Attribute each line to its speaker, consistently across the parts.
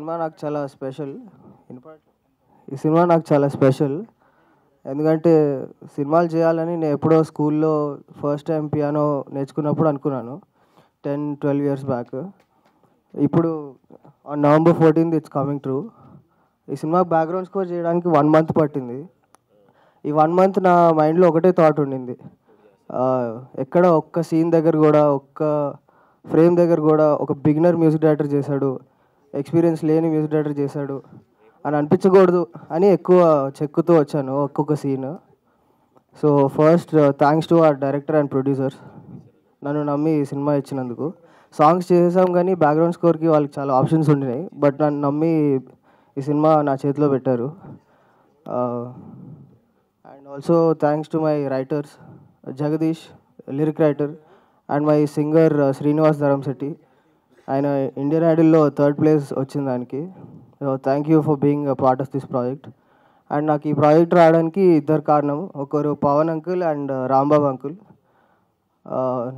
Speaker 1: Cinema నాకు చాలా special. ఈ సినిమా నాకు చాలా స్పెషల్. ఎందుకంటే సినిమాలు చేయాలని నేను ఎప్పుడో స్కూల్లో ఫస్ట్ టైం పియానో నేర్చుకున్నప్పుడు అనుకున్నాను. 10-12 ఇయర్స్ బ్యాక్. ఇప్పుడు November 14th it's coming true. ఈ సినిమా బ్యాక్గ్రౌండ్ స్కోర్ చేయడానికి 1 month పట్టింది. ఈ 1 month నా మైండ్లో ఒకటే థాట్ ఉండింది. ఎక్కడ ఒక్క సీన్ దగ్గర కూడా, ఒక్క ఫ్రేమ్ దగ్గర కూడా ఒక బిగినర్ మ్యూజిక్ డైరెక్టర్ చేశాడు, ఎక్స్పీరియన్స్ లేని మ్యూజిక్ డైరెక్టర్ చేశాడు అని అనిపించకూడదు అని ఎక్కువ చెక్కుతూ వచ్చాను ఒక్కొక్క scene. So first thanks to our director and producers నన్ను నమ్మి ఈ సినిమా ఇచ్చినందుకు. సాంగ్స్ చేసాం కానీ బ్యాక్గ్రౌండ్ స్కోర్కి వాళ్ళకి చాలా ఆప్షన్స్ ఉండినాయి, బట్ నన్ను నమ్మి ఈ సినిమా నా చేతిలో పెట్టారు. And also thanks to my writers Jagadish, lyric writer, and my singer Srinivas Dharamshetty. ఆయన ఇండియన్ ఐడల్లో 3rd place వచ్చింది దానికి. Thank you for being a part of this project. And నాకు ఈ ప్రాజెక్ట్ రావడానికి ఇద్దరు కారణం. ఒకరు Pavan uncle and Rambabu uncle.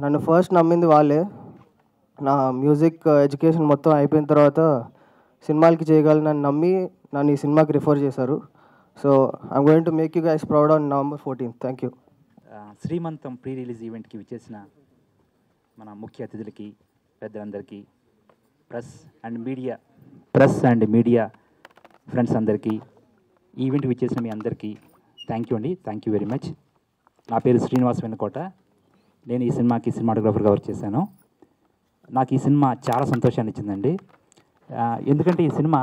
Speaker 1: నన్ను ఫస్ట్ నమ్మింది వాళ్ళే. నా మ్యూజిక్ ఎడ్యుకేషన్ మొత్తం అయిపోయిన తర్వాత సినిమాలకి చేయగలనని నమ్మి నన్ను ఈ సినిమాకి రిఫర్ చేశారు. So I'm going to make you guys proud on November 14th. Thank you.
Speaker 2: శ్రీమంతం ప్రీ రిలీజ్ ఈవెంట్కి విచ్చేసిన మన ముఖ్య అతిథులకి, పెద్దలందరికీ, ప్రెస్ అండ్ మీడియా ఫ్రెండ్స్ అందరికీ, ఈవెంట్ విచ్చేసిన మీ అందరికీ థ్యాంక్ యూ అండి. Thank you very much. నా పేరు శ్రీనివాస్ వెన్నకోట. నేను ఈ సినిమాకి సినిమాటోగ్రాఫర్గా వర్క్ చేశాను. నాకు ఈ సినిమా చాలా సంతోషాన్ని ఇచ్చిందండి. ఎందుకంటే ఈ cinema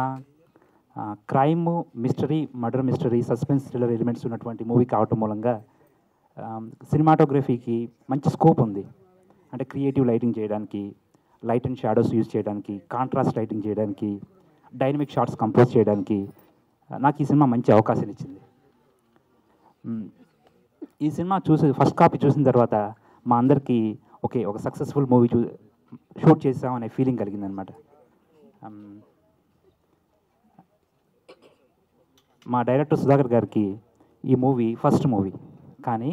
Speaker 2: crime, mystery, murder mystery, suspense, thriller elements ఉన్నటువంటి మూవీ కావటం మూలంగా సినిమాటోగ్రఫీకి మంచి స్కోప్ ఉంది. అంటే క్రియేటివ్ లైటింగ్ చేయడానికి, లైట్ అండ్ షాడోస్ యూజ్ చేయడానికి, కాంట్రాస్ట్ లైటింగ్ చేయడానికి, డైనమిక్ షాట్స్ కంపోజ్ చేయడానికి నాకు ఈ సినిమా మంచి అవకాశం ఇచ్చింది. ఈ సినిమా ఫస్ట్ కాపీ చూసిన తర్వాత మా అందరికీ ఒక సక్సెస్ఫుల్ మూవీ షూట్ చేసామనే ఫీలింగ్ కలిగిందనమాట. మా డైరెక్టర్ సుధాకర్ గారికి ఈ మూవీ ఫస్ట్ మూవీ, కానీ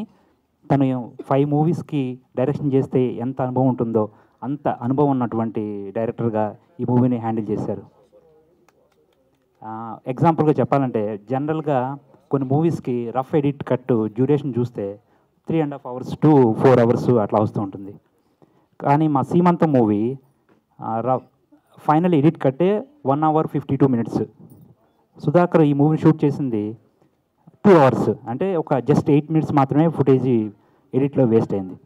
Speaker 2: తను 5 మూవీస్కి డైరెక్షన్ చేస్తే ఎంత అనుభవం ఉంటుందో అంత అనుభవం ఉన్నటువంటి డైరెక్టర్గా ఈ మూవీని హ్యాండిల్ చేశారు. ఎగ్జాంపుల్గా చెప్పాలంటే జనరల్గా కొన్ని మూవీస్కి రఫ్ ఎడిట్ కట్ డ్యూరేషన్ చూస్తే 3.5 hours to 4 hours అట్లా వస్తూ ఉంటుంది. కానీ మా సీమంతం మూవీ ఫైనల్ ఎడిట్ కట్టే 1 hour 52 minutes. సుధాకర్ ఈ మూవీని షూట్ చేసింది 2 hours, అంటే ఒక జస్ట్ 8 minutes మాత్రమే ఫుటేజ్ ఎడిట్లో వేస్ట్ అయింది.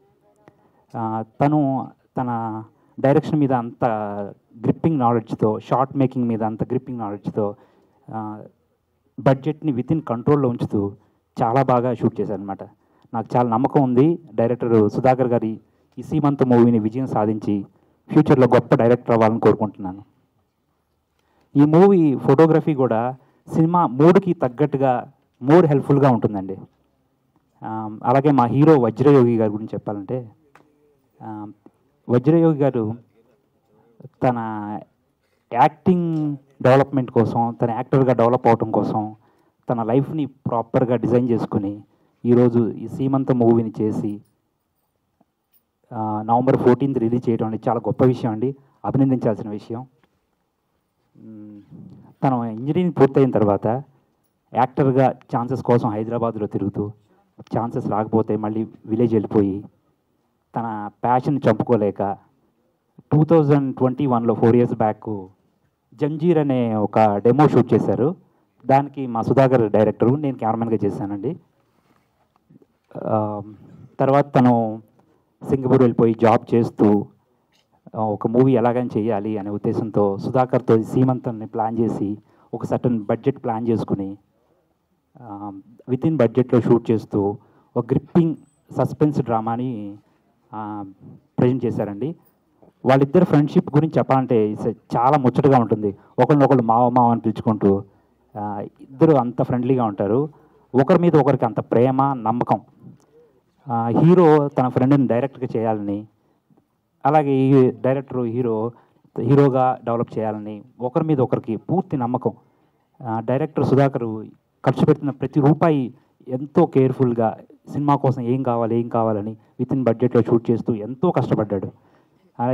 Speaker 2: తన డైరెక్షన్ మీద అంత గ్రిప్పింగ్ నాలెడ్జ్తో, షార్ట్ మేకింగ్ మీద అంత గ్రిప్పింగ్ నాలెడ్జ్తో, బడ్జెట్ని వితిన్ కంట్రోల్లో ఉంచుతూ చాలా బాగా షూట్ చేశారనమాట. నాకు చాలా నమ్మకం ఉంది డైరెక్టర్ సుధాకర్ గారి ఈ సీమంత్ మూవీని విజయం సాధించి ఫ్యూచర్లో గొప్ప డైరెక్టర్ అవ్వాలని కోరుకుంటున్నాను. ఈ మూవీ ఫోటోగ్రఫీ కూడా సినిమా మూడ్కి తగ్గట్టుగా మోర్ హెల్ప్ఫుల్గా ఉంటుందండి. అలాగే మా హీరో వజ్రయోగి గారి గురించి చెప్పాలంటే, వజ్రయోగి గారు తన యాక్టింగ్ డెవలప్మెంట్ కోసం, తన యాక్టర్గా డెవలప్ అవడం కోసం తన లైఫ్ని ప్రాపర్గా డిజైన్ చేసుకుని ఈరోజు ఈ సీమంత మూవీని చేసి November 14th రిలీజ్ చేయడం అనేది చాలా గొప్ప విషయం అండి, అభినందించాల్సిన విషయం. తను ఇంజనీరింగ్ పూర్తయిన తర్వాత యాక్టర్గా ఛాన్సెస్ కోసం హైదరాబాద్లో తిరుగుతూ, ఛాన్సెస్ రాకపోతే మళ్ళీ విలేజ్ వెళ్ళిపోయి తన ప్యాషన్ చంపుకోలేక 2021లో 4 years బ్యాక్ జంజీర్ అనే ఒక డెమో షూట్ చేశారు. దానికి మా సుధాకర్ డైరెక్టరు, నేను కెమెరామెన్గా చేశానండి. తర్వాత తను సింగపూర్ వెళ్ళిపోయి జాబ్ చేస్తూ ఒక మూవీ ఎలాగైనా చేయాలి అనే ఉద్దేశంతో సుధాకర్తో సీమంతాన్ని ప్లాన్ చేసి ఒక సర్టన్ బడ్జెట్ ప్లాన్ చేసుకుని వితిన్ బడ్జెట్లో షూట్ చేస్తూ ఒక గ్రిప్పింగ్ సస్పెన్స్ డ్రామాని ప్రజెంట్ చేశారండి. వాళ్ళిద్దరు ఫ్రెండ్షిప్ గురించి చెప్పాలంటే చాలా ముచ్చటగా ఉంటుంది. ఒకరినొకరు మావ అని పిలుచుకుంటూ ఇద్దరు అంత ఫ్రెండ్లీగా ఉంటారు. ఒకరి మీద ఒకరికి అంత ప్రేమ, నమ్మకం. హీరో తన ఫ్రెండ్ని డైరెక్ట్గా చేయాలని, అలాగే ఈ డైరెక్టర్ హీరోగా డెవలప్ చేయాలని ఒకరి మీద ఒకరికి పూర్తి నమ్మకం. డైరెక్టర్ సుధాకర్ ఖర్చు పెడుతున్న ప్రతి రూపాయి ఎంతో కేర్ఫుల్గా సినిమా కోసం ఏం కావాలని వితిన్ బడ్జెట్లో షూట్ చేస్తూ ఎంతో కష్టపడ్డాడు.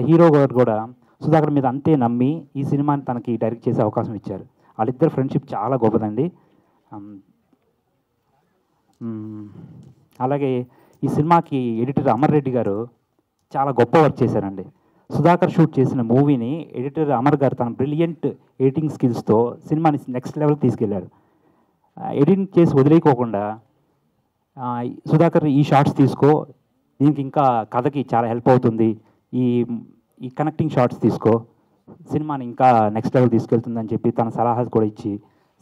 Speaker 2: హీరో గారు కూడా సుధాకర్ మీద అంతే నమ్మి ఈ సినిమాని తనకి డైరెక్ట్ చేసే అవకాశం ఇచ్చారు. వాళ్ళిద్దరు ఫ్రెండ్షిప్ చాలా గొప్పదండి. అలాగే ఈ సినిమాకి ఎడిటర్ అమర్ రెడ్డి గారు చాలా గొప్ప వర్క్ చేశారండి. సుధాకర్ షూట్ చేసిన మూవీని ఎడిటర్ అమర్ గారు తన బ్రిలియంట్ ఎడిటింగ్ స్కిల్స్తో సినిమాని నెక్స్ట్ లెవెల్ తీసుకెళ్లారు. ఎడిటింగ్ చేసి వదిలేయకోకుండా సుధాకర్ ఈ షార్ట్స్ తీసుకో, దీనికి ఇంకా కథకి చాలా హెల్ప్ అవుతుంది, ఈ ఈ కనెక్టింగ్ షార్ట్స్ తీసుకో, సినిమాని ఇంకా నెక్స్ట్ లెవెల్ తీసుకెళ్తుందని చెప్పి తన సలహాలు కూడా ఇచ్చి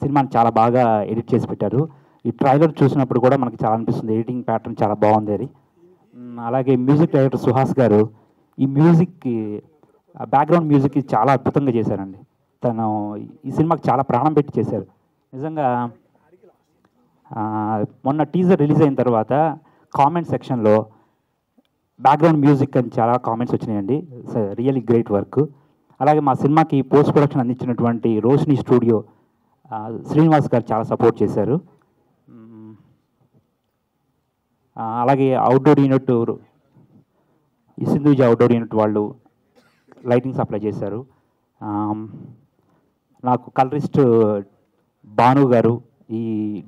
Speaker 2: సినిమాని చాలా బాగా ఎడిట్ చేసి పెట్టారు. ఈ ట్రైలర్ చూసినప్పుడు కూడా మనకి చాలా అనిపిస్తుంది, ఎడిటింగ్ ప్యాటర్న్ చాలా బాగుంది అది. అలాగే మ్యూజిక్ డైరెక్టర్ సుహాస్ గారు ఈ మ్యూజిక్కి బ్యాక్గ్రౌండ్ మ్యూజిక్కి చాలా అద్భుతంగా చేశారండి. తను ఈ సినిమాకి చాలా ప్రాణం పెట్టి చేశారు నిజంగా. మొన్న టీజర్ రిలీజ్ అయిన తర్వాత కామెంట్ సెక్షన్లో బ్యాక్గ్రౌండ్ మ్యూజిక్ అని చాలా కామెంట్స్ వచ్చినాయండి. Really great work. అలాగే మా సినిమాకి పోస్ట్ ప్రొడక్షన్ అందించినటువంటి రోషిని స్టూడియో శ్రీనివాస్ గారు చాలా సపోర్ట్ చేశారు. అలాగే అవుట్డోర్ యూనిట్ ఈ సింధూజీ అవుట్డోర్ యూనిట్ వాళ్ళు లైటింగ్ సప్లై చేశారు. నాకు కలరిస్ట్ భాను గారు ఈ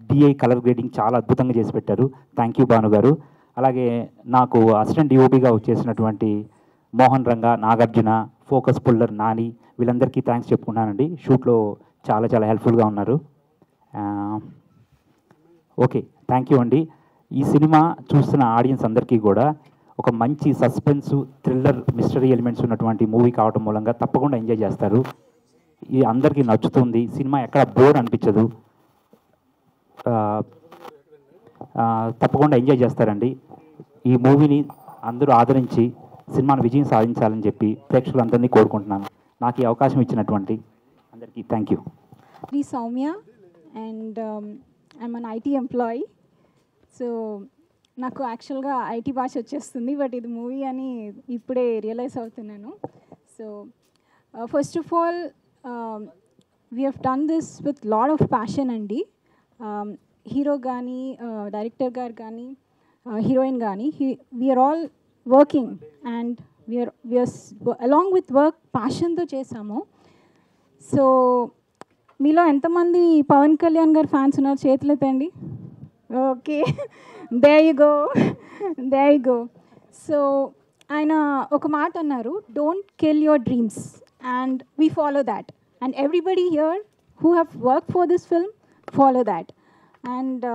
Speaker 2: డిఐ కలర్ గ్రేడింగ్ చాలా అద్భుతంగా చేసి పెట్టారు. థ్యాంక్ యూ భాను గారు. అలాగే నాకు అసిస్టెంట్ డిఓపిగా వచ్చేసినటువంటి మోహన్ రంగా, నాగార్జున, ఫోకస్ పుల్లర్, నాని వీళ్ళందరికీ థ్యాంక్స్ చెప్పుకున్నానండి. షూట్లో చాలా చాలా హెల్ప్ఫుల్గా ఉన్నారు. ఓకే, థ్యాంక్ యూ అండి. ఈ సినిమా చూస్తున్న ఆడియన్స్ అందరికీ కూడా ఒక మంచి సస్పెన్స్, థ్రిల్లర్, మిస్టరీ ఎలిమెంట్స్ ఉన్నటువంటి మూవీ కావడం మూలంగా తప్పకుండా ఎంజాయ్ చేస్తారు. ఇది అందరికీ నచ్చుతుంది. సినిమా ఎక్కడ బోర్ అనిపించదు. తప్పకుండా ఎంజాయ్ చేస్తారండి. ఈ మూవీని అందరూ ఆదరించి సినిమాను విజయం సాధించాలని చెప్పి ప్రేక్షకులందరినీ కోరుకుంటున్నాను. నాకు ఈ అవకాశం ఇచ్చినటువంటి అందరికీ thank you.
Speaker 3: This is Soumya and I'm an IT employee. So నాకు యాక్చువల్గా ఐటీ భాష వచ్చేస్తుంది, బట్ ఇది మూవీ అని ఇప్పుడే రియలైజ్ అవుతున్నాను. So first of all we have done this with lot of passion అండి. హీరో కానీ, డైరెక్టర్ గారు కానీ, హీరోయిన్ కానీ, we are all working and we are along with work ప్యాషన్తో చేసాము. సో మీలో ఎంతమంది పవన్ కళ్యాణ్ గారు ఫ్యాన్స్ ఉన్నారు? చేతులు ఎత్తండి. Okay, there you go. So ఆయన ఒక మాట అన్నారు, don't kill your dreams, and we follow that. And everybody here who have work for this film follow that. And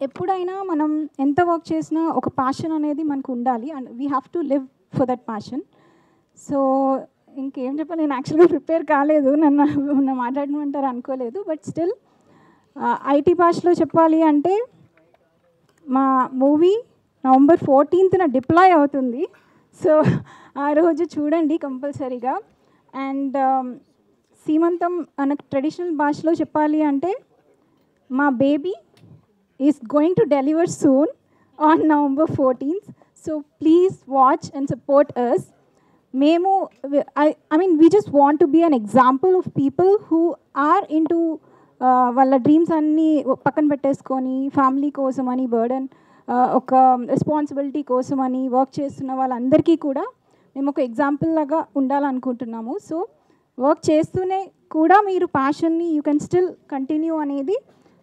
Speaker 3: ఎప్పుడైనా మనం ఎంత వర్క్ చేసినా ఒక ప్యాషన్ అనేది మనకు ఉండాలి, and we have to live for that passion. So ఇంకేం చెప్పాలి, నేను యాక్చువల్గా ప్రిపేర్ కాలేదు, నన్ను మాట్లాడమంటారు అనుకోలేదు. బట్ స్టిల్ ఐటీ భాషలో చెప్పాలి అంటే మా మూవీ నవంబర్ 14th డిప్లాయ్ అవుతుంది. సో ఆ రోజు చూడండి కంపల్సరీగా. అండ్ సీమంతం మనకు ట్రెడిషనల్ భాషలో చెప్పాలి అంటే మా baby is going to deliver soon on November 14th. So please watch and support us. మేము I mean we just want to be an example of people who are into వాళ్ళ dreams అన్నీ పక్కన పెట్టేసుకొని family కోసమని, burden ఒక responsibility కోసమని work చేస్తున్న వాళ్ళందరికీ కూడా మేము ఒక ఎగ్జాంపుల్ లాగా ఉండాలనుకుంటున్నాము. సో వర్క్ చేస్తూనే కూడా మీరు ప్యాషన్ని యూ కెన్ స్టిల్ కంటిన్యూ అనేది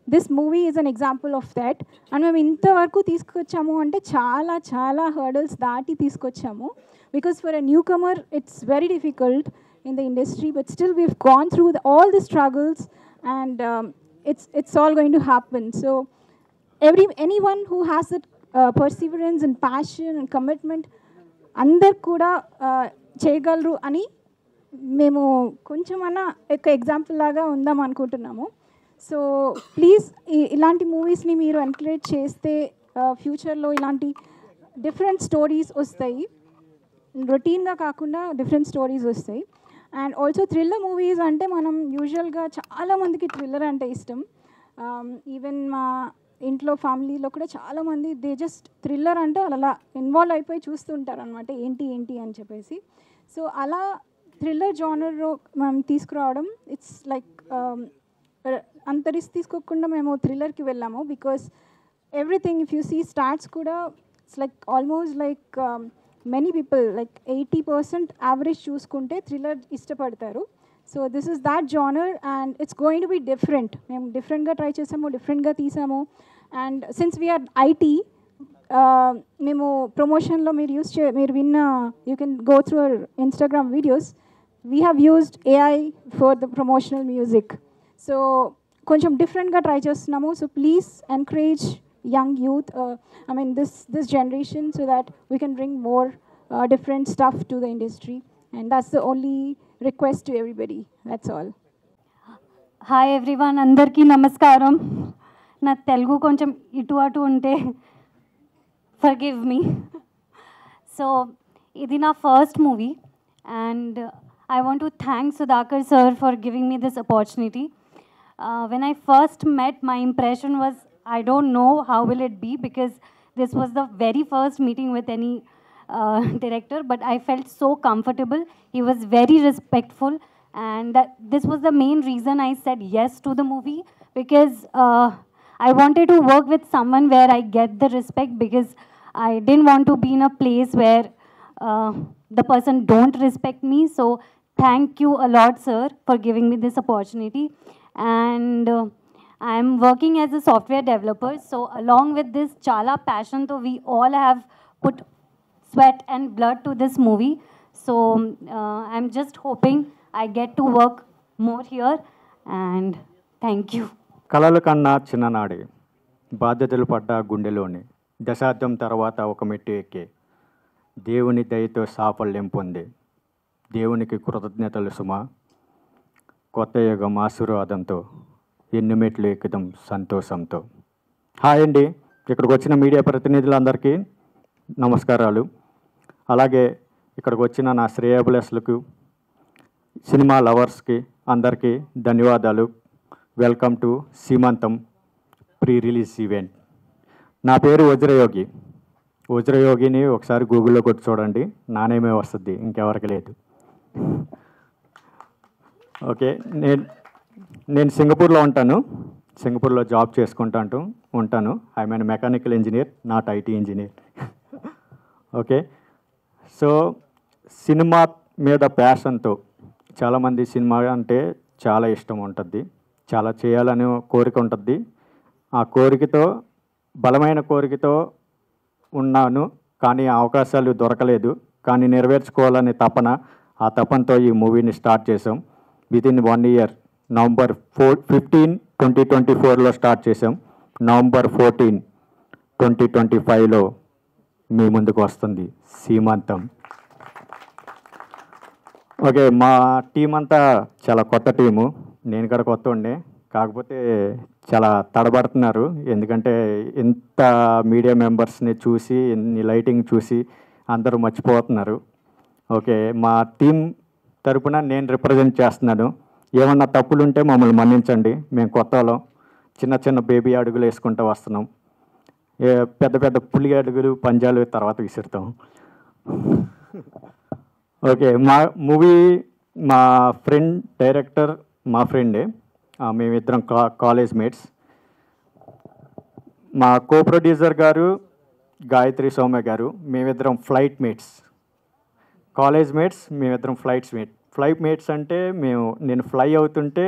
Speaker 3: this movie is an example of that. And మేము ఇంతవరకు తీసుకొచ్చాము అంటే చాలా చాలా హర్డల్స్ దాటి తీసుకొచ్చాము. Because for a newcomer it's very difficult in the industry, but still we've gone through all the struggles and it's all going to happen. So anyone who has that perseverance and passion and commitment అందరు కూడా చేయగలరు అని మేము కొంచెమన్నా ఒక example లాగా ఉందాం అనుకుంటున్నాము. సో ప్లీజ్ ఇలాంటి మూవీస్ని మీరు ఎంకరేజ్ చేస్తే ఫ్యూచర్లో ఇలాంటి డిఫరెంట్ స్టోరీస్ వస్తాయి, రొటీన్గా కాకుండా డిఫరెంట్ స్టోరీస్ వస్తాయి. అండ్ ఆల్సో థ్రిల్లర్ మూవీస్ అంటే మనం యూజువల్గా చాలామందికి థ్రిల్లర్ అంటే ఇష్టం. ఈవెన్ మా ఇంట్లో ఫ్యామిలీలో కూడా చాలామంది దే జస్ట్ థ్రిల్లర్ అంటే అలా ఇన్వాల్వ్ అయిపోయి చూస్తుంటారు అనమాట, ఏంటి అని చెప్పేసి. సో అలా థ్రిల్లర్ జానర్లో మనం తీసుకురావడం ఇట్స్ లైక్ అంత రిస్క్ తీసుకోకుండా మేము థ్రిల్లర్కి వెళ్ళాము. Because everything if you see starts కూడా it's like almost like many people like 80% average చూసుకుంటే థ్రిల్లర్ ఇష్టపడతారు. So this is that genre and it's going to be different. మేము డిఫరెంట్గా ట్రై చేసాము, డిఫరెంట్గా తీసాము. అండ్ సిన్స్ వీఆర్ ఐటీ, మేము ప్రమోషన్లో మీరు విన్న, you can go through our Instagram videos, we have used AI for the promotional music. So కొంచెం డిఫరెంట్గా ట్రై చేస్తున్నాము. So please encourage young youth, I mean this generation, so that we can bring more different stuff to the industry, and that's the only request to everybody. That's all.
Speaker 4: Hi everyone, andarki namaskaram. Na Telugu koncham itu atu unte forgive me. So idi na first movie, and I want to thank Sudhakar sir for giving me this opportunity. When I first met, my impression was, I don't know how will it be, because this was the very first meeting with any director, but I felt so comfortable. He was very respectful, and this was the main reason I said yes to the movie, because I wanted to work with someone where I get the respect, because I didn't want to be in a place where the person don't respect me. So thank you a lot, sir, for giving me this opportunity. And I'm working as a software developer, so along with this chala passion, so we all have put sweat and blood to this movie. So I'm just hoping I get to work more here, and thank you.
Speaker 5: కలలు కన్నా చిన్ననాడే, బాధ్యతలు పడ్డ గుండెలోని, దశాబ్దం తర్వాత ఒక మెట్టు ఎక్కే, దేవుని దయతో సాఫల్యం పొందే, దేవునికి కృతజ్ఞతలు సుమా, కొత్త యుగం ఆశీర్వాదంతో ఎన్ని మెట్లు ఎక్కుదాం సంతోషంతో. హాయ్ అండి, ఇక్కడికి వచ్చిన మీడియా ప్రతినిధులందరికీ నమస్కారాలు. అలాగే ఇక్కడికి వచ్చిన నా శ్రేయాభిలాషులకు, సినిమా లవర్స్కి అందరికీ ధన్యవాదాలు. వెల్కమ్ టు సీమంతం ప్రీ రిలీజ్ ఈవెంట్. నా పేరు వజ్రయోగి. వజ్రయోగిని ఒకసారి గూగుల్లో కొట్టి చూడండి, నానేమే వస్తుంది, ఇంకెవరికి లేదు. ఓకే, నేను సింగపూర్లో ఉంటాను. సింగపూర్లో జాబ్ చేసుకుంటూ ఉంటాను. I mean mechanical engineer, not IT engineer. Okay, so cinema మీద ప్యాషన్తో, చాలామంది సినిమా అంటే చాలా ఇష్టం ఉంటుంది, చాలా చేయాలనే కోరిక ఉంటుంది. ఆ కోరికతో, బలమైన కోరికతో ఉన్నాను, కానీ అవకాశాలు దొరకలేదు. కానీ నెరవేర్చుకోవాలనే తపన, ఆ తపనతో ఈ మూవీని స్టార్ట్ చేసాం. వితిన్ 1 year, November 15, 2024లో స్టార్ట్ చేసాం. November 14, 2025లో మీ ముందుకు వస్తుంది సీమంతం. ఓకే, మా టీం అంతా చాలా కొత్త టీము. నేను కూడా కొత్త ఉండే, కాకపోతే చాలా తడబడుతున్నారు. ఎందుకంటే ఇంత మీడియా మెంబర్స్ని చూసి, ఇన్ని లైటింగ్ చూసి అందరూ మర్చిపోతున్నారు. ఓకే, మా టీం తరపున నేను రిప్రజెంట్ చేస్తున్నాను. ఏమన్నా తప్పులుంటే మమ్మల్ని మన్నించండి. మేము కొత్త వాళ్ళం, చిన్న చిన్న బేబీ అడుగులు వేసుకుంటూ వస్తున్నాం. పెద్ద పెద్ద పులి అడుగులు, పంజాలు తర్వాత విసురుతాం. ఓకే, మా మూవీ, మా ఫ్రెండ్ డైరెక్టర్ మా ఫ్రెండే. మేమిద్దరం కాలేజ్ మేట్స్. మా కో ప్రొడ్యూసర్ గారు గాయత్రి సౌమ్య గారు, మేమిద్దరం ఫ్లైట్ మేట్స్. కాలేజ్ మేట్స్, మేమిద్దరం ఫ్లైట్ మేట్స్ అంటే నేను ఫ్లై అవుతుంటే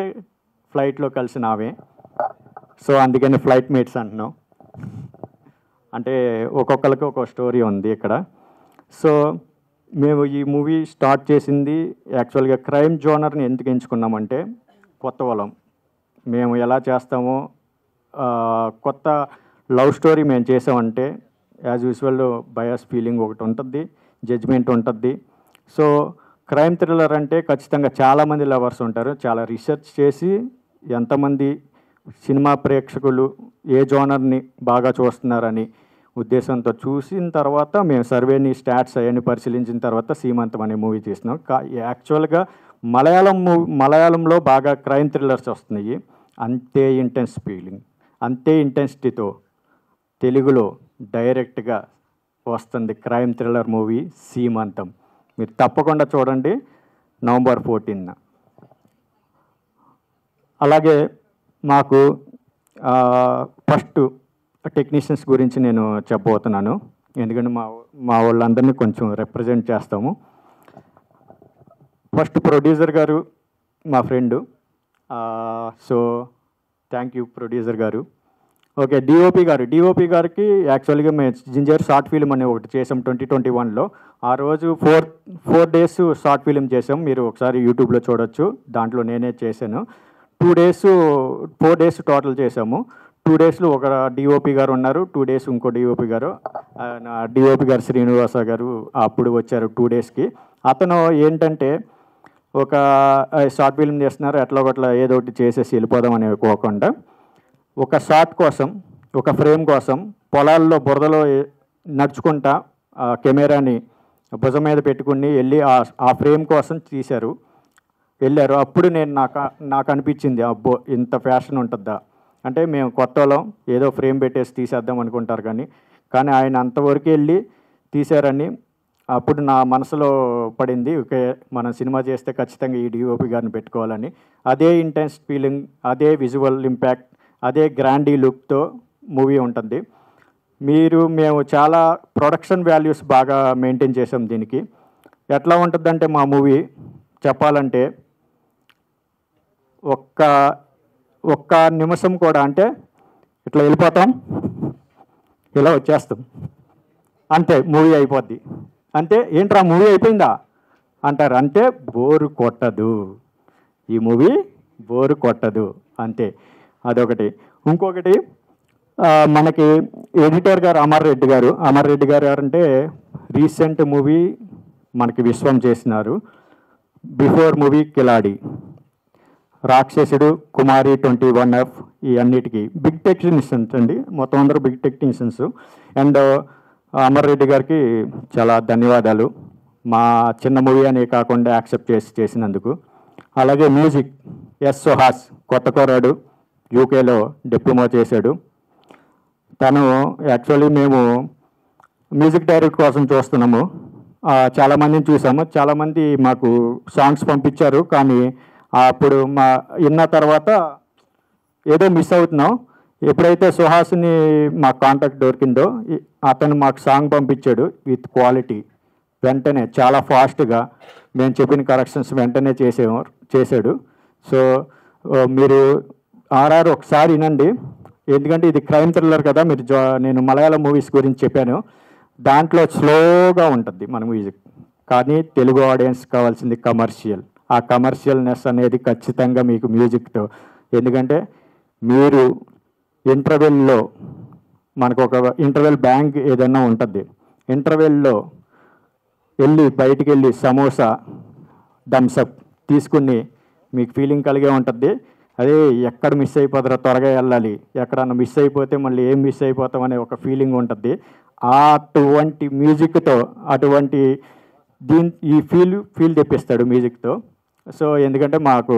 Speaker 5: ఫ్లైట్లో కలిసి నావే, సో అందుకని ఫ్లైట్ మేట్స్ అంటున్నాం. అంటే ఒక్కొక్కరికి ఒక్కొక్క స్టోరీ ఉంది ఇక్కడ. సో మేము ఈ మూవీ స్టార్ట్ చేసింది యాక్చువల్గా క్రైమ్ జోనర్ని ఎందుకు ఎంచుకున్నామంటే, కొత్త వాళ్ళం, మేము ఎలా చేస్తామో, కొత్త లవ్ స్టోరీ మేము చేసామంటే యాజ్ యూజువల్ బయాస్ ఫీలింగ్ ఒకటి ఉంటుంది, జడ్జ్మెంట్ ఉంటుంది. సో క్రైమ్ థ్రిల్లర్ అంటే ఖచ్చితంగా చాలామంది లవర్స్ ఉంటారు. చాలా రీసెర్చ్ చేసి ఎంతమంది సినిమా ప్రేక్షకులు ఏ జోనర్ని బాగా చూస్తున్నారని ఉద్దేశంతో చూసిన తర్వాత మేము సర్వేని, స్టాట్స్ అవన్నీ పరిశీలించిన తర్వాత సీమంతం అనే మూవీ చేసినాం. యాక్చువల్గా మలయాళంలో బాగా క్రైమ్ థ్రిల్లర్స్ వస్తున్నాయి. అంతే ఇంటెన్స్ ఫీలింగ్, అంతే ఇంటెన్సిటీతో తెలుగులో డైరెక్ట్గా వస్తుంది క్రైమ్ థ్రిల్లర్ మూవీ సీమంతం. మీరు తప్పకుండా చూడండి November 14. అలాగే మాకు ఫస్ట్ టెక్నీషియన్స్ గురించి నేను చెప్పబోతున్నాను. ఎందుకంటే మా వాళ్ళందరినీ కొంచెం రిప్రజెంట్ చేస్తాము. ఫస్ట్ ప్రొడ్యూసర్ గారు మా friend, so thank you producer గారు. ఓకే, డిఓపి గారికి యాక్చువల్గా మేము జింజర్ షార్ట్ ఫిల్మ్ అనే ఒకటి చేసాం 2021లో. ఆ రోజు ఫోర్ డేస్ షార్ట్ ఫిల్మ్ చేసాం, మీరు ఒకసారి యూట్యూబ్లో చూడొచ్చు, దాంట్లో నేనే చేశాను. 4 డేస్ టోటల్ చేసాము. 2 డేస్లో ఒక డిఓపి గారు ఉన్నారు, 2 డేస్ ఇంకో డిఓపి గారు, డిఓపి గారు శ్రీనివాస గారు అప్పుడు వచ్చారు 2 డేస్కి. అతను ఏంటంటే ఒక షార్ట్ ఫిల్మ్ చేస్తున్నారు, ఎట్లా ఒకట్లా ఏదో ఒకటి చేసేసి వెళ్ళిపోదాం అనుకోకుండా ఒక షాట్ కోసం, ఒక ఫ్రేమ్ కోసం పొలాల్లో బురదలో నడుచుకుంటా కెమెరాని భుజం మీద పెట్టుకుని వెళ్ళి ఆ ఫ్రేమ్ కోసం వెళ్ళారు. అప్పుడు నాకు అనిపించింది, అబ్బో ఇంత ఫ్యాషన్ ఉంటుందా, అంటే మేము కొత్త వాళ్ళం ఏదో ఫ్రేమ్ పెట్టేసి తీసేద్దాం అనుకుంటారు, కానీ ఆయన అంతవరకు వెళ్ళి తీశారని అప్పుడు నా మనసులో పడింది. ఓకే, మనం సినిమా చేస్తే ఖచ్చితంగా ఈ డిఓపి గారిని పెట్టుకోవాలని. అదే ఇంటెన్స్ ఫీలింగ్, అదే విజువల్ ఇంపాక్ట్, అదే గ్రాండీ లుక్తో మూవీ ఉంటుంది. మేము చాలా ప్రొడక్షన్ వాల్యూస్ బాగా మెయింటైన్ చేసాం దీనికి. ఎట్లా ఉంటుందంటే మా మూవీ చెప్పాలంటే ఒక్క నిమిషం కూడా, అంటే ఇట్లా వెళ్ళిపోతాం, ఇలా వచ్చేస్తాం, అంతే మూవీ అయిపోద్ది. అంతే, ఏంట్రా మూవీ అయిపోయిందా అంటారు. అంటే బోరు కొట్టదు, ఈ మూవీ బోరు కొట్టదు, అంతే. అదొకటి. ఇంకొకటి, మనకి ఎడిటర్ గారు అమర్ రెడ్డి గారు అంటే రీసెంట్ మూవీ మనకి విశ్వం చేసినారు. బిఫోర్ మూవీ కిలాడి, రాక్షసుడు, కుమారి 21F, ఈ అన్నిటికీ బిగ్ టెక్నీషియన్స్ అండి, మొత్తం అందరూ big technicians. And Amar Reddy గారికి చాలా ధన్యవాదాలు, మా చిన్న మూవీ అనే కాకుండా యాక్సెప్ట్ చేసినందుకు. అలాగే మ్యూజిక్ ఎస్ సుహాస్, కొత్త కోరాడు, యూకేలో డిప్లొమా చేశాడు. తను యాక్చువల్లీ మేము మ్యూజిక్ డైరెక్టర్ కోసం చూస్తున్నాము, చాలామందిని చూసాము, చాలామంది మాకు సాంగ్స్ పంపించారు, కానీ అప్పుడు విన్న తర్వాత ఏదో మిస్ అవుతున్నాం. ఎప్పుడైతే సుహాస్ని మా కాంటాక్ట్ దొరికిందో అతను మాకు సాంగ్ పంపించాడు విత్ క్వాలిటీ, వెంటనే చాలా ఫాస్ట్గా మేము చెప్పిన కరెక్షన్స్ వెంటనే చేశాడు. సో మీరు ఆర్ఆర్ ఒకసారి వినండి, ఎందుకంటే ఇది క్రైమ్ థ్రిల్లర్ కదా. నేను మలయాళం మూవీస్ గురించి చెప్పాను, దాంట్లో స్లోగా ఉంటుంది మన మ్యూజిక్, కానీ తెలుగు ఆడియన్స్ కావాల్సింది కమర్షియల్. ఆ కమర్షియల్నెస్ అనేది ఖచ్చితంగా మీకు మ్యూజిక్తో, ఎందుకంటే మీరు ఇంటర్వెల్లో మనకు ఒక ఇంటర్వెల్ బ్యాంక్ ఏదైనా ఉంటుంది, ఇంటర్వెల్లో బయటికి వెళ్ళి సమోసా థమ్సప్ తీసుకుని మీకు ఫీలింగ్ కలిగే ఉంటుంది. అదే ఎక్కడ మిస్ అయిపోతారో త్వరగా వెళ్ళాలి, ఎక్కడన్నా మిస్ అయిపోతే మళ్ళీ ఏం మిస్ అయిపోతాం అనే ఒక ఫీలింగ్ ఉంటుంది. అటువంటి మ్యూజిక్తో అటువంటి ఈ ఫీల్ తెప్పిస్తాడు మ్యూజిక్తో. సో ఎందుకంటే మాకు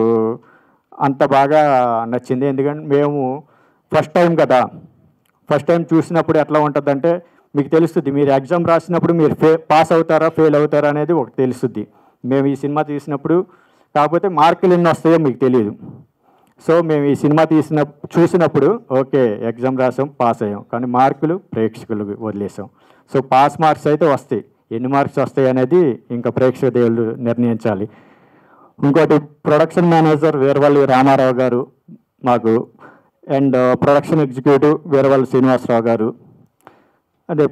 Speaker 5: అంత బాగా నచ్చింది, ఎందుకంటే మేము ఫస్ట్ టైం చూసినప్పుడు ఎట్లా ఉంటుందంటే మీకు తెలుస్తుంది, మీరు ఎగ్జామ్ రాసినప్పుడు మీరు పాస్ అవుతారా ఫెయిల్ అవుతారా అనేది ఒకటి తెలుస్తుంది. మేము ఈ సినిమా తీసినప్పుడు, కాకపోతే మార్కులు ఎన్ని వస్తాయో మీకు తెలియదు. సో మేము ఈ సినిమా చూసినప్పుడు ఓకే ఎగ్జామ్ రాసాం, పాస్ అయ్యాం, కానీ మార్కులు ప్రేక్షకులకు వదిలేసాం. సో పాస్ మార్క్స్ అయితే వస్తాయి, ఎన్ని మార్క్స్ వస్తాయి అనేది ఇంకా ప్రేక్షక దేవుళ్ళు నిర్ణయించాలి. ఇంకోటి ప్రొడక్షన్ మేనేజర్ వీరవల్లి రామారావు గారు మాకు, and production executive Veeravalli Srinivasarao garu, అదే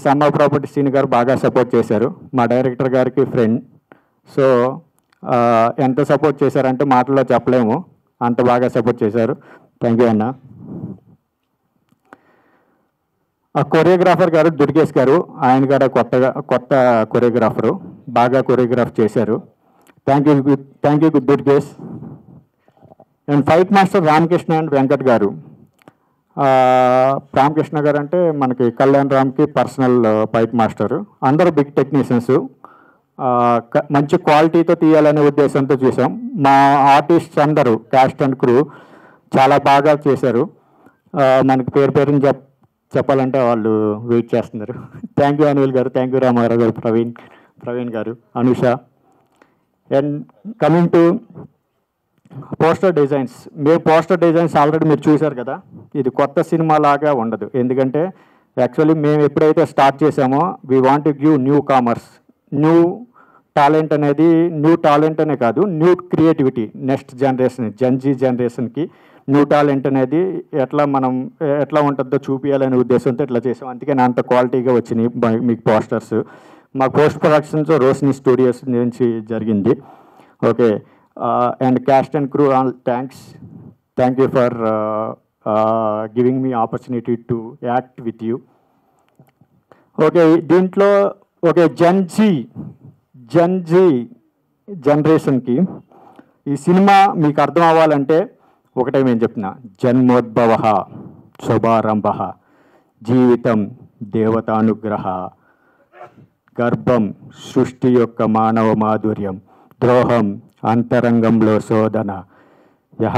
Speaker 5: సమ్మ ప్రాపర్టీ సీని గారు బాగా సపోర్ట్ చేశారు. మా డైరెక్టర్ గారికి ఫ్రెండ్, సో ఎంత సపోర్ట్ చేశారంటే మాటల్లో చెప్పలేము, అంత బాగా సపోర్ట్ చేశారు. థ్యాంక్ యూ అన్న. ఆ కొరియోగ్రాఫర్ గారు దుర్గేష్ గారు, ఆయన కూడా కొత్త కొరియోగ్రాఫరు, బాగా కొరియోగ్రాఫ్ చేశారు. Thank you Durgesh. And fight master Ramakrishna and Venkat గారు. రామకృష్ణ గారు అంటే మనకి కళ్యాణ్ రామ్కి పర్సనల్ ఫైట్ మాస్టరు. అందరూ బిగ్ టెక్నీషియన్స్, మంచి క్వాలిటీతో తీయాలనే ఉద్దేశంతో చూసాం. మా ఆర్టిస్ట్స్ అందరూ క్యాస్ట్ అండ్ క్రూ చాలా బాగా చేశారు. మనకి పేరుని చెప్పాలంటే వాళ్ళు వెయిట్ చేస్తున్నారు. థ్యాంక్ యూ అనిల్ గారు, థ్యాంక్ యూ రామారావు గారు, ప్రవీణ్ గారు, Anusha. And coming to poster designs already మీరు చూశారు కదా. ఇది కొత్త సినిమా లాగా ఉండదు, ఎందుకంటే యాక్చువల్లీ మేము ఎప్పుడైతే స్టార్ట్ చేసామో we want to give new commerce, new talent అనేది, న్యూ టాలెంట్ అనే కాదు, new creativity next generation, Gen Z జనరేషన్కి న్యూ టాలెంట్ అనేది ఎట్లా ఉంటుందో చూపించాలనే ఉద్దేశంతో ఇట్లా చేసాం. అందుకే నా అంత క్వాలిటీగా వచ్చినాయి మీకు పోస్టర్స్. మా పోస్ట్ ప్రొడక్షన్స్ రోషిని స్టూడియోస్ నుంచి జరిగింది. Okay, and caste and crew all thank you for giving me opportunity to act with you. Okay, దీంట్లో ఓకే జెన్జీ జనరేషన్కి ఈ సినిమా మీకు అర్థం అవ్వాలంటే ఒకటే మేము చెప్తున్నా, జన్మోద్భవ శుభారంభ, జీవితం దేవతానుగ్రహ, గర్భం సృష్టి యొక్క మానవ మాధుర్యం, ద్రోహం అంతరంగంలో శోధన, యహ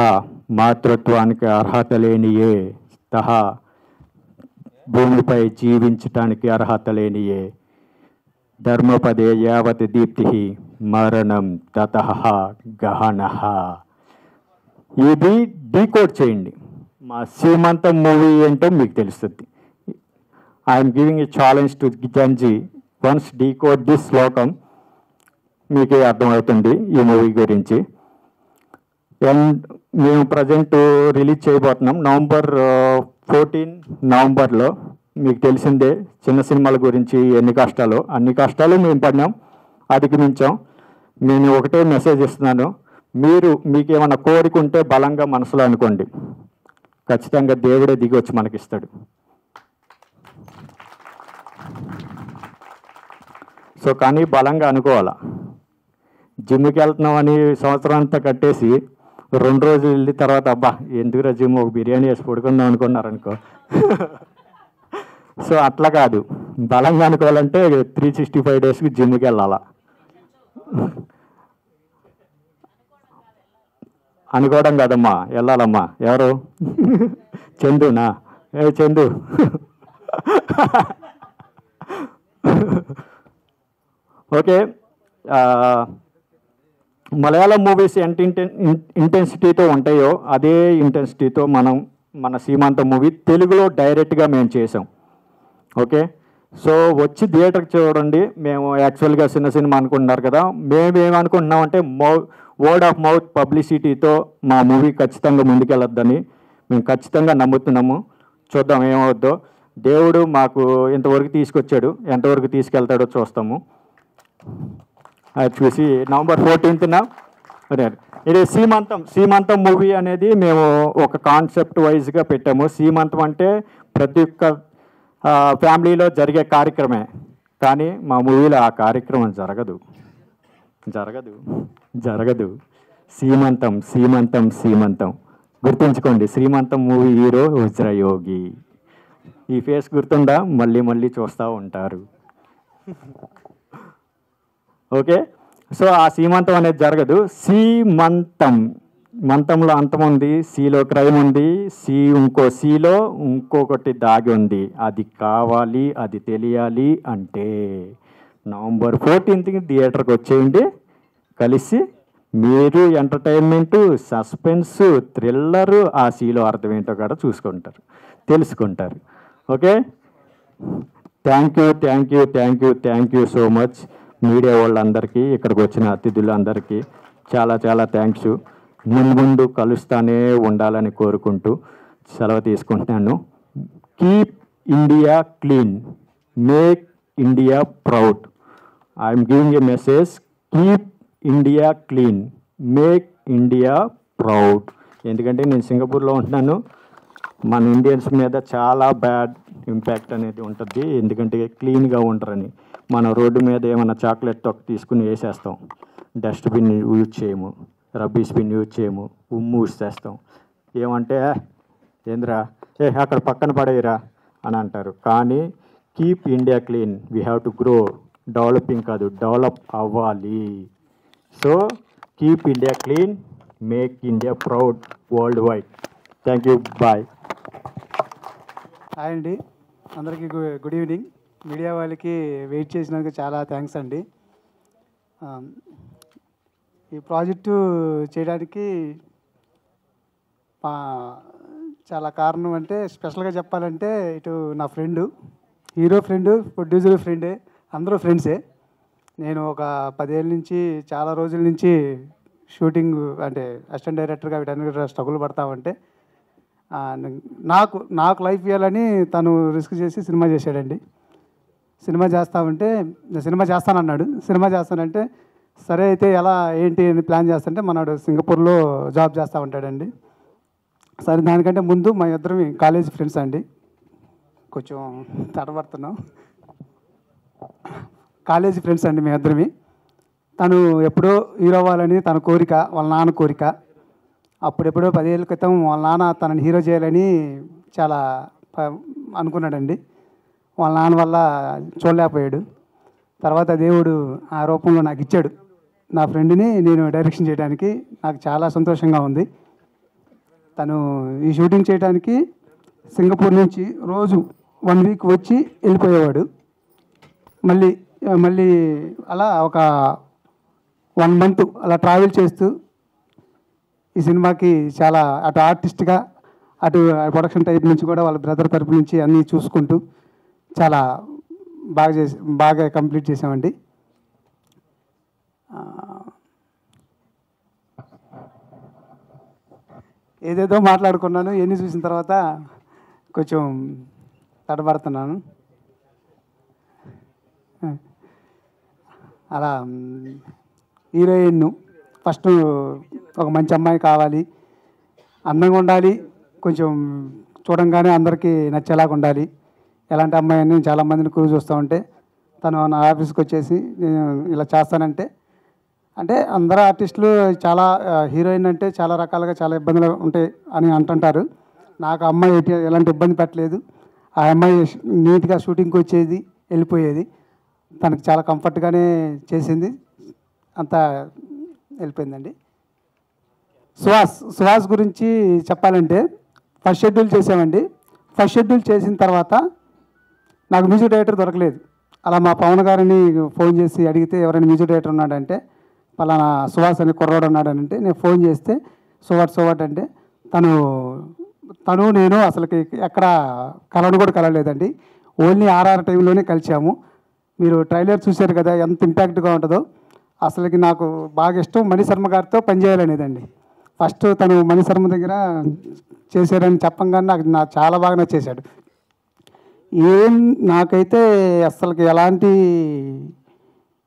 Speaker 5: మాతృత్వానికి అర్హత లేనియే, తహ భూమిపై జీవించటానికి అర్హత లేనియే, ధర్మపదే యావత్ దీప్తి, మరణం తతః గహనః. ఇది డీకోడ్ చేయండి. మా సీమంతం మూవీ ఏంటో మీకు తెలుస్తుంది. I'm giving a challenge to Gen Z, once decode this శ్లోకం మీకే అర్థమవుతుంది ఈ మూవీ గురించి. అండ్ మేము ప్రజెంట్ రిలీజ్ చేయబోతున్నాం November 14 నవంబర్లో. మీకు తెలిసిందే చిన్న సినిమాల గురించి అన్ని కష్టాలు మేము పడినాం, అధిగమించాం. నేను ఒకటే మెసేజ్ ఇస్తున్నాను, మీకేమైనా కోరిక ఉంటే బలంగా మనసులో అనుకోండి, ఖచ్చితంగా దేవుడే దిగి వచ్చి మనకిస్తాడు. సో కానీ బలంగా అనుకోవాలా. జిమ్కి వెళ్తున్నామని సంవత్సరం అంతా కట్టేసి 2 రోజులు వెళ్ళిన తర్వాత అబ్బా ఎందుకురా జిమ్, ఒక బిర్యానీ వేసి పడుకుందాం అనుకున్నారనుకో. సో అట్లా కాదు, బలంగా అనుకోవాలంటే 365 డేస్కి జిమ్కి వెళ్ళాలా. అనుకోవడం కాదమ్మా, వెళ్ళాలమ్మా. ఎవరు? చందునా? చందు. ఓకే, మలయాళం మూవీస్ ఎంత ఇంటెన్సిటీతో ఉంటాయో అదే ఇంటెన్సిటీతో మన సీమాంతం మూవీ తెలుగులో డైరెక్ట్గా మేము చేసాం. ఓకే, సో వచ్చి థియేటర్కి చూడండి. మేము యాక్చువల్గా చిన్న సినిమా అనుకుంటున్నారు కదా, మేమేమనుకుంటున్నామంటే వర్డ్ ఆఫ్ మౌత్ పబ్లిసిటీతో మా మూవీ ఖచ్చితంగా ముందుకెళ్ళొద్దని మేము ఖచ్చితంగా నమ్ముతున్నాము. చూద్దాం ఏమవుద్దో. దేవుడు మాకు ఇంతవరకు తీసుకొచ్చాడు, ఎంతవరకు తీసుకెళ్తాడో చూస్తాము. అది చూసి November 14న ఇది సీమంతం మూవీ అనేది మేము ఒక కాన్సెప్ట్ వైజ్గా పెట్టాము. సీమంతం అంటే ప్రతి ఒక్క ఫ్యామిలీలో జరిగే కార్యక్రమే, కానీ మా మూవీలో ఆ కార్యక్రమం జరగదు. సీమంతం గుర్తుంచుకోండి. శ్రీమంతం మూవీ హీరో వజ్రయోగి. ఈ ఫేస్ గుర్తుందా? మళ్ళీ చూస్తూ ఉంటారు. ఓకే, సో ఆ సీమంతం అనేది జరగదు. మంతంలో అంతం ఉంది, సీలో క్రైమ్ ఉంది, ఇంకో సీలో ఇంకొకటి దాగి ఉంది. అది కావాలి, అది తెలియాలి అంటే November 14కి థియేటర్కి వచ్చేయండి. కలిసి మీరు ఎంటర్టైన్మెంటు, సస్పెన్సు, థ్రిల్లరు, ఆ సీలో అర్థం ఏంటో కూడా తెలుసుకుంటారు. Okay, thank you so much. Media వాళ్ళందరికీ, ఇక్కడికి వచ్చిన అతిథులందరికీ చాలా థ్యాంక్స్. ముందు కలుస్తానే ఉండాలని కోరుకుంటూ సెలవు తీసుకుంటున్నాను. Keep India clean, make India proud. I'm giving a message, keep India clean, make India proud. ఎందుకంటే నేను సింగపూర్లో ఉంటున్నాను. మన ఇండియన్స్ మీద చాలా బ్యాడ్ ఇంపాక్ట్ అనేది ఉంటుంది, ఎందుకంటే క్లీన్గా ఉంటారని. మన రోడ్డు మీద ఏమైనా చాక్లెట్ తొక్క తీసుకుని వేసేస్తాం, డస్ట్బిన్ యూజ్ చేయము, రబ్బీస్ బిన్ యూజ్ చేయము, ఊసేస్తాం. ఏమంటే ఏంద్రా అక్కడ పక్కన పడేయరా అని అంటారు. కానీ keep India clean, we have to grow. Developing కాదు, డెవలప్ అవ్వాలి. So keep India clean, make India proud worldwide. Thank you, bye.
Speaker 6: Hi అండి, అందరికీ గుడ్ ఈవినింగ్. మీడియా వాళ్ళకి వెయిట్ చేసినందుకు చాలా థ్యాంక్స్ అండి. ఈ ప్రాజెక్టు చేయడానికి చాలా కారణం అంటే స్పెషల్గా చెప్పాలంటే ఇటు నా ఫ్రెండు, హీరో ఫ్రెండు, ప్రొడ్యూసర్ ఫ్రెండే, అందరూ ఫ్రెండ్సే. నేను ఒక 10 ఏళ్ళ నుంచి చాలా రోజుల నుంచి షూటింగ్ అంటే అసిస్టెంట్ డైరెక్టర్గా వీటన్నిటి స్ట్రగుల్ పడతామంటే నాకు లైఫ్ ఇవ్వాలని తను రిస్క్ చేసి సినిమా చేశాడండి. సినిమా చేస్తానన్నాడు. సినిమా చేస్తానంటే సరే అయితే ఎలా ఏంటి అని ప్లాన్ చేస్తుంటే మనడు సింగపూర్లో జాబ్ చేస్తూ ఉంటాడండి. సరే దానికంటే ముందు మా ఇద్దరం కాలేజ్ ఫ్రెండ్స్ అండి. కొంచెం తడబడుతున్నాం. కాలేజీ ఫ్రెండ్స్ అండి మీ ఇద్దరిమి. తను ఎప్పుడో హీరో అవ్వాలని తన కోరిక, వాళ్ళ నాన్న కోరిక. అప్పుడెప్పుడో 10 ఏళ్ళ క్రితం వాళ్ళ నాన్న తనని హీరో చేయాలని చాలా అనుకున్నాడండి. వాళ్ళ నాన్న వల్ల చూడలేకపోయాడు. తర్వాత దేవుడు ఆ రూపంలో నాకు ఇచ్చాడు. నా ఫ్రెండ్ని నేను డైరెక్షన్ చేయడానికి నాకు చాలా సంతోషంగా ఉంది. తను ఈ షూటింగ్ చేయడానికి సింగపూర్ నుంచి రోజు 1 వీక్ వచ్చి వెళ్ళిపోయేవాడు. మళ్ళీ అలా ఒక 1 మంత్ అలా ట్రావెల్ చేస్తూ ఈ సినిమాకి చాలా అటు ఆర్టిస్ట్గా అటు ప్రొడక్షన్ టైప్ నుంచి కూడా వాళ్ళ బ్రదర్ తరపు నుంచి అన్నీ చూసుకుంటూ చాలా బాగా కంప్లీట్ చేసామండి. ఏదేదో మాట్లాడుకున్నాను, ఎన్ని చూసిన తర్వాత కొంచెం తడబడుతున్నాను. అలా హీరోయిన్ ఫస్ట్ ఒక మంచి అమ్మాయి కావాలి, అందంగా ఉండాలి, కొంచెం చూడంగానే అందరికీ నచ్చేలాగా ఉండాలి. ఎలాంటి అమ్మాయి అని చాలామందిని చూస్తూ ఉంటే తను నా ఆఫీస్కి వచ్చేసి నేను ఇలా చేస్తానంటే, అంటే అందరూ ఆర్టిస్టులు చాలా హీరోయిన్ అంటే చాలా రకాలుగా చాలా ఇబ్బందులు ఉంటాయి అని అంటుంటారు. నాకు అమ్మాయి ఎలాంటి ఇబ్బంది పెట్టలేదు. ఆ అమ్మాయి నీట్గా షూటింగ్కి వచ్చేది, వెళ్ళిపోయేది. తనకు చాలా కంఫర్ట్గానే చేసింది, అంతా వెళ్ళిపోయిందండి. సుహాస్ గురించి చెప్పాలంటే ఫస్ట్ షెడ్యూల్ చేసామండి. ఫస్ట్ షెడ్యూల్ చేసిన తర్వాత నాకు మ్యూజిక్ డైరెక్టర్ దొరకలేదు. అలా మా పవన్ గారిని ఫోన్ చేసి అడిగితే ఎవరైనా మ్యూజిక్ డైరెక్టర్ ఉన్నాడంటే పలానా సుహాస్ అని కుర్రాడు ఉన్నాడనంటే నేను ఫోన్ చేస్తే సువాట్ అంటే తను నేను అసలుకి ఎక్కడ కలవడం కూడా కలవలేదండి. ఓన్లీ ఆర్ఆర్ టైంలోనే కలిసాము. మీరు ట్రైలర్ చూశారు కదా ఎంత ఇంపాక్ట్గా ఉంటుందో. అసలుకి నాకు బాగా ఇష్టం మణిశర్మ గారితో పనిచేయాలనేదండి. ఫస్ట్ తను మణిశర్మ దగ్గర చేశారని చెప్పంగానే నాకు చాలా బాగా నచ్చేశాడు. నాకైతే అసలుకి ఎలాంటి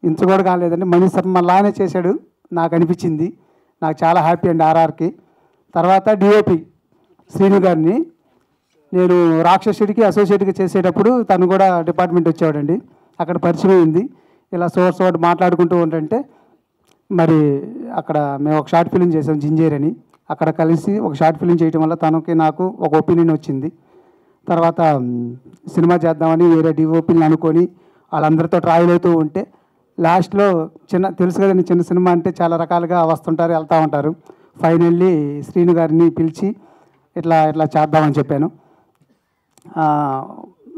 Speaker 6: ఇంచ కూడా కాలేదండి. మణిశర్మ లానే చేశాడు నాకు అనిపించింది. నాకు చాలా హ్యాపీ అండి ఆర్ఆర్కి. తర్వాత డిఓపి శ్రీను గారిని నేను రాక్షసుడికి అసోసియేట్గా చేసేటప్పుడు తను కూడా డిపార్ట్మెంట్ వచ్చేవాడండి. అక్కడ పరిచయం అయింది. ఇలా సోర్స్ మాట్లాడుకుంటూ ఉంటుంటే మరి అక్కడ మేము ఒక షార్ట్ ఫిలిం చేసాం జింజేర్ అని. అక్కడ కలిసి ఒక షార్ట్ ఫిలిం చేయడం వల్ల తనకి నాకు ఒక ఒపీనియన్ వచ్చింది. తర్వాత సినిమా చేద్దామని వేరే డిఓపీని అనుకొని వాళ్ళందరితో ట్రావెల్ అవుతూ ఉంటే లాస్ట్లో తెలుసు కదండి, చిన్న సినిమా అంటే చాలా రకాలుగా వస్తుంటారు, వెళ్తూ ఉంటారు. ఫైనల్లీ శ్రీను గారిని పిలిచి ఇట్లా చేద్దామని చెప్పాను.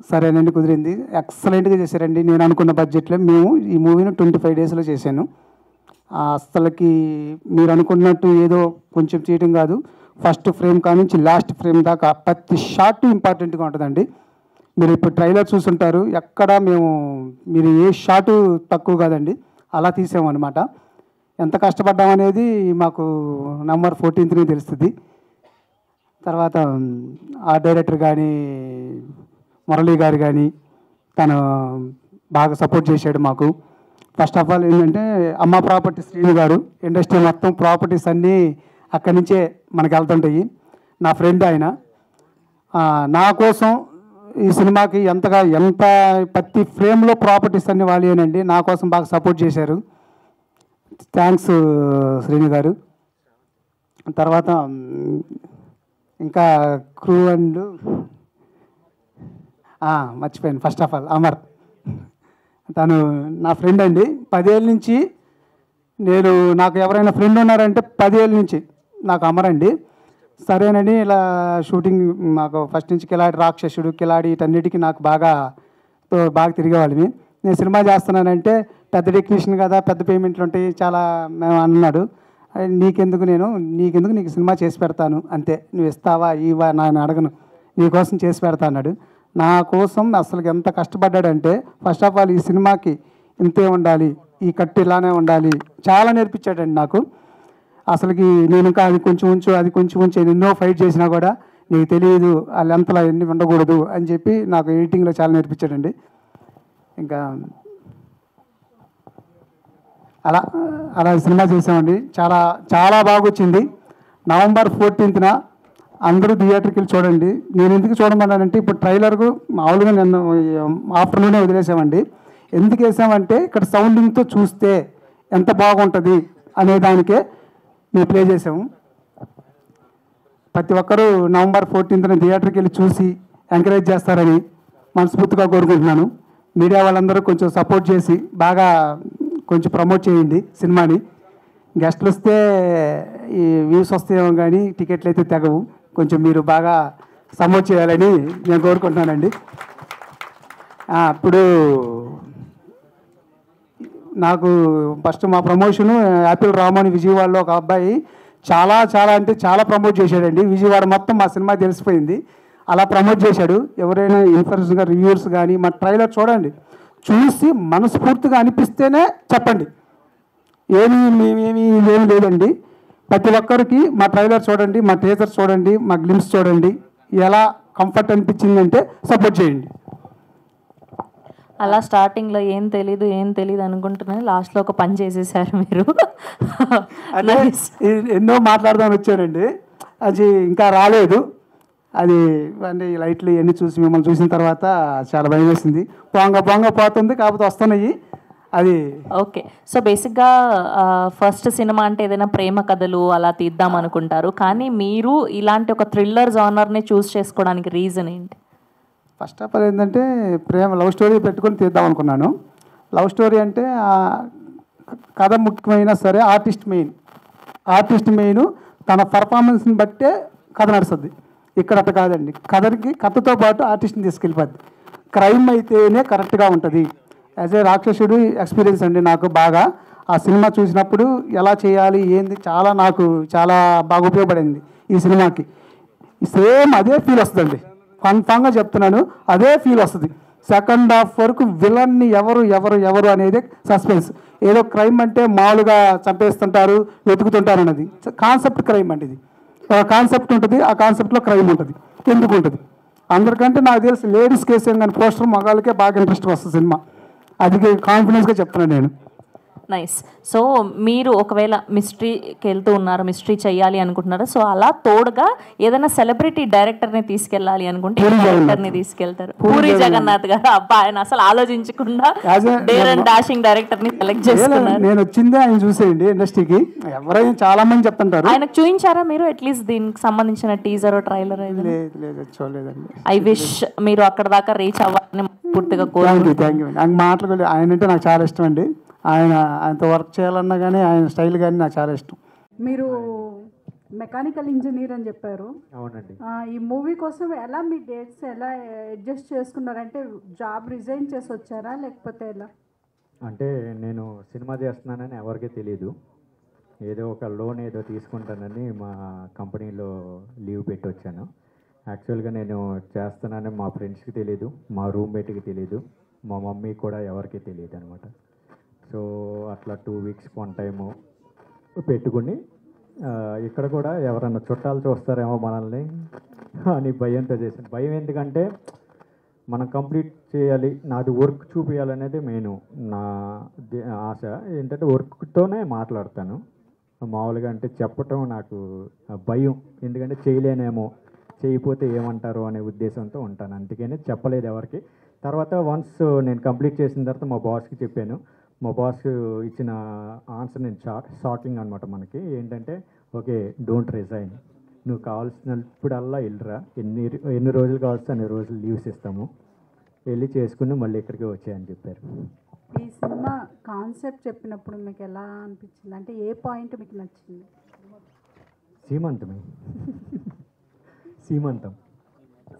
Speaker 6: సరేనండి, కుదిరింది. ఎక్సలెంట్గా చేశారండి. నేను అనుకున్న బడ్జెట్లో మేము ఈ మూవీని 25 డేస్లో చేశాను. అసలుకి మీరు అనుకున్నట్టు ఏదో కొంచెం చేయటం కాదు. ఫస్ట్ ఫ్రేమ్ కానుంచి లాస్ట్ ఫ్రేమ్ దాకా ప్రతి షాట్ ఇంపార్టెంట్గా ఉంటుందండి. మీరు ఇప్పుడు ట్రైలర్ చూసుంటారు, ఎక్కడ మీరు ఏ షాటు తక్కువ కాదండి, అలా తీసామన్నమాట. ఎంత కష్టపడ్డామనేది మాకు November 14th తెలుస్తుంది. తర్వాత ఆ డైరెక్టర్ కానీ మురళీ గారు కానీ తను బాగా సపోర్ట్ చేశాడు మాకు. ఫస్ట్ ఆఫ్ ఆల్ ఏంటంటే అమ్మ ప్రాపర్టీ శ్రీను గారు, ఇండస్ట్రీ మొత్తం ప్రాపర్టీస్ అన్నీ అక్కడి నుంచే మనకు వెళ్తుంటాయి. నా ఫ్రెండ్ ఆయన. నా కోసం ఈ సినిమాకి ఎంత ప్రతి ఫ్రేమ్లో ప్రాపర్టీస్ అన్నీ వాళ్ళేనండి. నా కోసం బాగా సపోర్ట్ చేశారు. థ్యాంక్స్ శ్రీను గారు. తర్వాత ఇంకా క్రూ అండ్ మర్చిపోయాను. ఫస్ట్ ఆఫ్ ఆల్ అమర్, తను నా ఫ్రెండ్ అండి. 10 ఏళ్ళ నుంచి నాకు ఎవరైనా ఫ్రెండ్ ఉన్నారంటే 10 ఏళ్ళ నుంచి నాకు అమర్ అండి. సరేనండి, ఇలా షూటింగ్ మాకు ఫస్ట్ నుంచి కిలాడి, రాక్షసుడు, కిలాడి వీటన్నిటికీ నాకు బాగా తిరిగేవాళ్ళమి. నేను సినిమా చేస్తున్నానంటే పెద్ద టెక్నీషియన్ కదా, పెద్ద పేమెంట్లు ఉంటాయి చాలా మేము అన్నాడు. నీకెందుకు నీకు సినిమా చేసి పెడతాను అంతే, నువ్వు ఇస్తావా ఇవా నేను అడగను, నీకోసం చేసి పెడతా అన్నాడు. నా కోసం అసలు ఎంత కష్టపడ్డాడంటే ఫస్ట్ ఆఫ్ ఆల్ ఈ సినిమాకి ఇంతే ఉండాలి, ఈ కట్టు ఇలానే ఉండాలి, చాలా నేర్పించాడండి నాకు. అసలుకి నేను ఇంకా అది కొంచెం ఉంచు ఎన్నో ఫైట్ చేసినా కూడా నీకు తెలియదు ఆ లెంత్లో ఎన్ని ఉండకూడదు అని చెప్పి నాకు ఎడిటింగ్లో చాలా నేర్పించాడండి. ఇంకా అలా సినిమా చేసామండి. చాలా చాలా బాగా వచ్చింది. నవంబర్ 14న అందరూ థియేటర్కి వెళ్ళి చూడండి. నేను ఎందుకు చూడమన్నానంటే ఇప్పుడు ట్రైలర్కు మామూలుగా నిన్న ఆఫ్టర్నూనే వదిలేసామండి. ఎందుకు వేసామంటే ఇక్కడ సౌండింగ్తో చూస్తే ఎంత బాగుంటుంది అనే దానికే మేము ప్లే చేసాము. ప్రతి ఒక్కరూ నవంబర్ 14న థియేటర్కి వెళ్ళి చూసి ఎంకరేజ్ చేస్తారని మనస్ఫూర్తిగా కోరుకుంటున్నాను. మీడియా వాళ్ళందరూ కొంచెం సపోర్ట్ చేసి బాగా కొంచెం ప్రమోట్ చేయండి సినిమాని. గెస్ట్లు వస్తే ఈ వ్యూస్ వస్తాయేమో కానీ టికెట్లు అయితే తెగవు. కొంచెం మీరు బాగా సపోర్ట్ చేయాలని నేను కోరుకుంటున్నానండి. ఇప్పుడు నాకు ఫస్ట్ మా ప్రమోషను యాపిల్ రామోని విజయవాడలో ఒక అబ్బాయి చాలా ప్రమోట్ చేశాడండి. విజయవాడ మొత్తం మా సినిమా తెలిసిపోయింది. అలా ప్రమోట్ చేశాడు. ఎవరైనా ఇన్ఫ్లుయెన్స్గా రివ్యూర్స్ కానీ మా ట్రైలర్ చూడండి, చూసి మనస్ఫూర్తిగా అనిపిస్తేనే చెప్పండి. ఏమీ లేదండి. ప్రతి ఒక్కరికి మా ట్రైలర్ చూడండి, మా టీజర్ చూడండి, మా గ్లిమ్స్ చూడండి, ఎలా కంఫర్ట్ అనిపించిందంటే సపోర్ట్ చేయండి.
Speaker 7: అలా స్టార్టింగ్లో ఏం తెలీదు అనుకుంటున్నాను, లాస్ట్లో ఒక పని చేసేసారు మీరు.
Speaker 6: ఎన్నో మాట్లాడదామని వచ్చానండి, అది ఇంకా రాలేదు. అది అంటే లైట్లు ఇవన్నీ చూసి మిమ్మల్ని చూసిన తర్వాత చాలా భయం వేసింది. పొంగ పోతుంది, కాకపోతే వస్తున్నాయి. అది
Speaker 7: ఓకే. సో బేసిక్గా ఫస్ట్ సినిమా అంటే ఏదైనా ప్రేమ కథలు అలా తీద్దాం అనుకుంటారు, కానీ మీరు ఇలాంటి ఒక థ్రిల్లర్ జానర్ని చూస్ చేసుకోవడానికి రీజన్ ఏంటి?
Speaker 6: ఫస్ట్ ఆఫ్ ఆల్ ఏంటంటే లవ్ స్టోరీ పెట్టుకొని తీద్దాం అనుకున్నాను. లవ్ స్టోరీ అంటే కథ ముఖ్యమైనా సరే ఆర్టిస్ట్ మెయిన్ తన పర్ఫార్మెన్స్ని బట్టే కథ నడుస్తుంది. ఇక్కడ అట్ట కాదండి, కథతో పాటు ఆర్టిస్ట్ని తీసుకెళ్ళిపోద్ది. క్రైమ్ అయితేనే కరెక్ట్గా ఉంటుంది. యాజ్ ఏ రాక్షసుడు ఎక్స్పీరియన్స్ అండి నాకు బాగా. ఆ సినిమా చూసినప్పుడు ఎలా చేయాలి ఏంది నాకు చాలా బాగా ఉపయోగపడింది ఈ సినిమాకి. సేమ్ అదే ఫీల్ వస్తుందండి, కన్ఫామ్గా చెప్తున్నాను, అదే ఫీల్ వస్తుంది. సెకండ్ హాఫ్ వరకు విలన్ని ఎవరు అనేది సస్పెన్స్. ఏదో క్రైమ్ అంటే మామూలుగా చంపేస్తుంటారు, వెతుకుతుంటారు అన్నది కాన్సెప్ట్. క్రైమ్ అంటే ఇది కాన్సెప్ట్ ఉంటుంది, ఆ కాన్సెప్ట్లో క్రైమ్ ఉంటుంది. ఎందుకు ఉంటుంది అందరికంటే నాకు తెలిసి లేడీస్ కేసు ఏం కానీ పోస్టర్ మగాళ్ళకే బాగా ఇంట్రెస్ట్ వస్తుంది సినిమా. అది కాన్ఫిడెన్స్గా చెప్తున్నాను నేను.
Speaker 7: నైస్. సో మీరు ఒకవేళ మిస్టరీకి వెళ్తూ ఉన్నారు, మిస్టరీ చేయాలి అనుకుంటున్నారు, సో అలా తోడుగా ఏదైనా సెలబ్రిటీ డైరెక్టర్ని తీసుకెళ్ళాలి అనుకుంటే డైరెక్టర్ని తీసుకెళ్తారు? పూరి జగన్నాథ్ గారు. అబ్బా, ఆయన అసలు ఆలోచించకుండా డేర్ అండ్ డాషింగ్ డైరెక్టర్ని సెలెక్ట్ చేసుకున్నారు.
Speaker 6: నేను వచ్చిందే ఆయన చూసేయండి ఇండస్ట్రీకి. ఎవరైనా చాలా మంది చెప్తుంటారు.
Speaker 7: ఆయనకు చూపించారా మీరు అట్లీస్ట్ దీనికి సంబంధించిన టీజర్ ట్రైలర్?
Speaker 6: చూడలేదండి.
Speaker 7: ఐ విష్ మీరు అక్కడ దాకా రీచ్ అవ్వాలని పూర్తిగా
Speaker 6: కోరుకుంటున్నాను. మాటలు ఆయన అంటే నాకు చాలా ఇష్టం అండి. ఆయనతో వర్క్ చేయాలన్నా కానీ ఆయన స్టైల్ కానీ నాకు చాలా ఇష్టం.
Speaker 8: మీరు మెకానికల్ ఇంజనీర్ అని చెప్పారు.
Speaker 5: అవునండి.
Speaker 8: ఈ మూవీ కోసం ఎలా మీ డేట్స్ ఎలా అడ్జస్ట్ చేసుకున్నారంటే జాబ్ రిజైన్ చేసి వచ్చారా లేకపోతే ఎలా?
Speaker 5: అంటే నేను సినిమా చేస్తున్నానని ఎవరికీ తెలియదు. ఏదో ఒక లోన్ ఏదో తీసుకుంటానని మా కంపెనీలో లీవ్ పెట్టి వచ్చాను. యాక్చువల్గా నేను చేస్తున్నానని మా ఫ్రెండ్స్కి తెలియదు, మా రూమ్మేట్కి తెలియదు, మా మమ్మీ కూడా ఎవరికీ తెలియదు అనమాట. సో అట్లా 2 వీక్స్ వన్ టైము పెట్టుకుని ఇక్కడ కూడా ఎవరన్నా చుట్టాలు చూస్తారేమో మనల్ని అని భయంతో చేశాను. భయం ఎందుకంటే మనం కంప్లీట్ చేయాలి, నాది వర్క్ చూపించాలనేది మెయిన్ నా ఆశ. ఏంటంటే వర్క్తోనే మాట్లాడతాను మామూలుగా. అంటే చెప్పటం నాకు భయం, ఎందుకంటే చేయలేనేమో, చేయకపోతే ఏమంటారో అనే ఉద్దేశంతో ఉంటాను. అందుకనే చెప్పలేదు ఎవరికి. తర్వాత వన్స్ నేను కంప్లీట్ చేసిన తర్వాత మా బాస్కి చెప్పాను. మా బాస్ ఇచ్చిన ఆన్సర్ నేను షాకింగ్ అనమాట. మనకి ఏంటంటే, ఓకే డోంట్ రిజైన్, నువ్వు కావాల్సినప్పుడల్లా వెళ్ళరా, ఎన్ని రోజులు కావాల్సి అన్ని రోజులు లీవ్స్ ఇస్తాము, వెళ్ళి చేసుకుని మళ్ళీ ఇక్కడికి వచ్చాయని చెప్పారు.
Speaker 8: ఈ సినిమా కాన్సెప్ట్ చెప్పినప్పుడు మీకు ఎలా అనిపించింది? అంటే ఏ పాయింట్ మీకు నచ్చింది?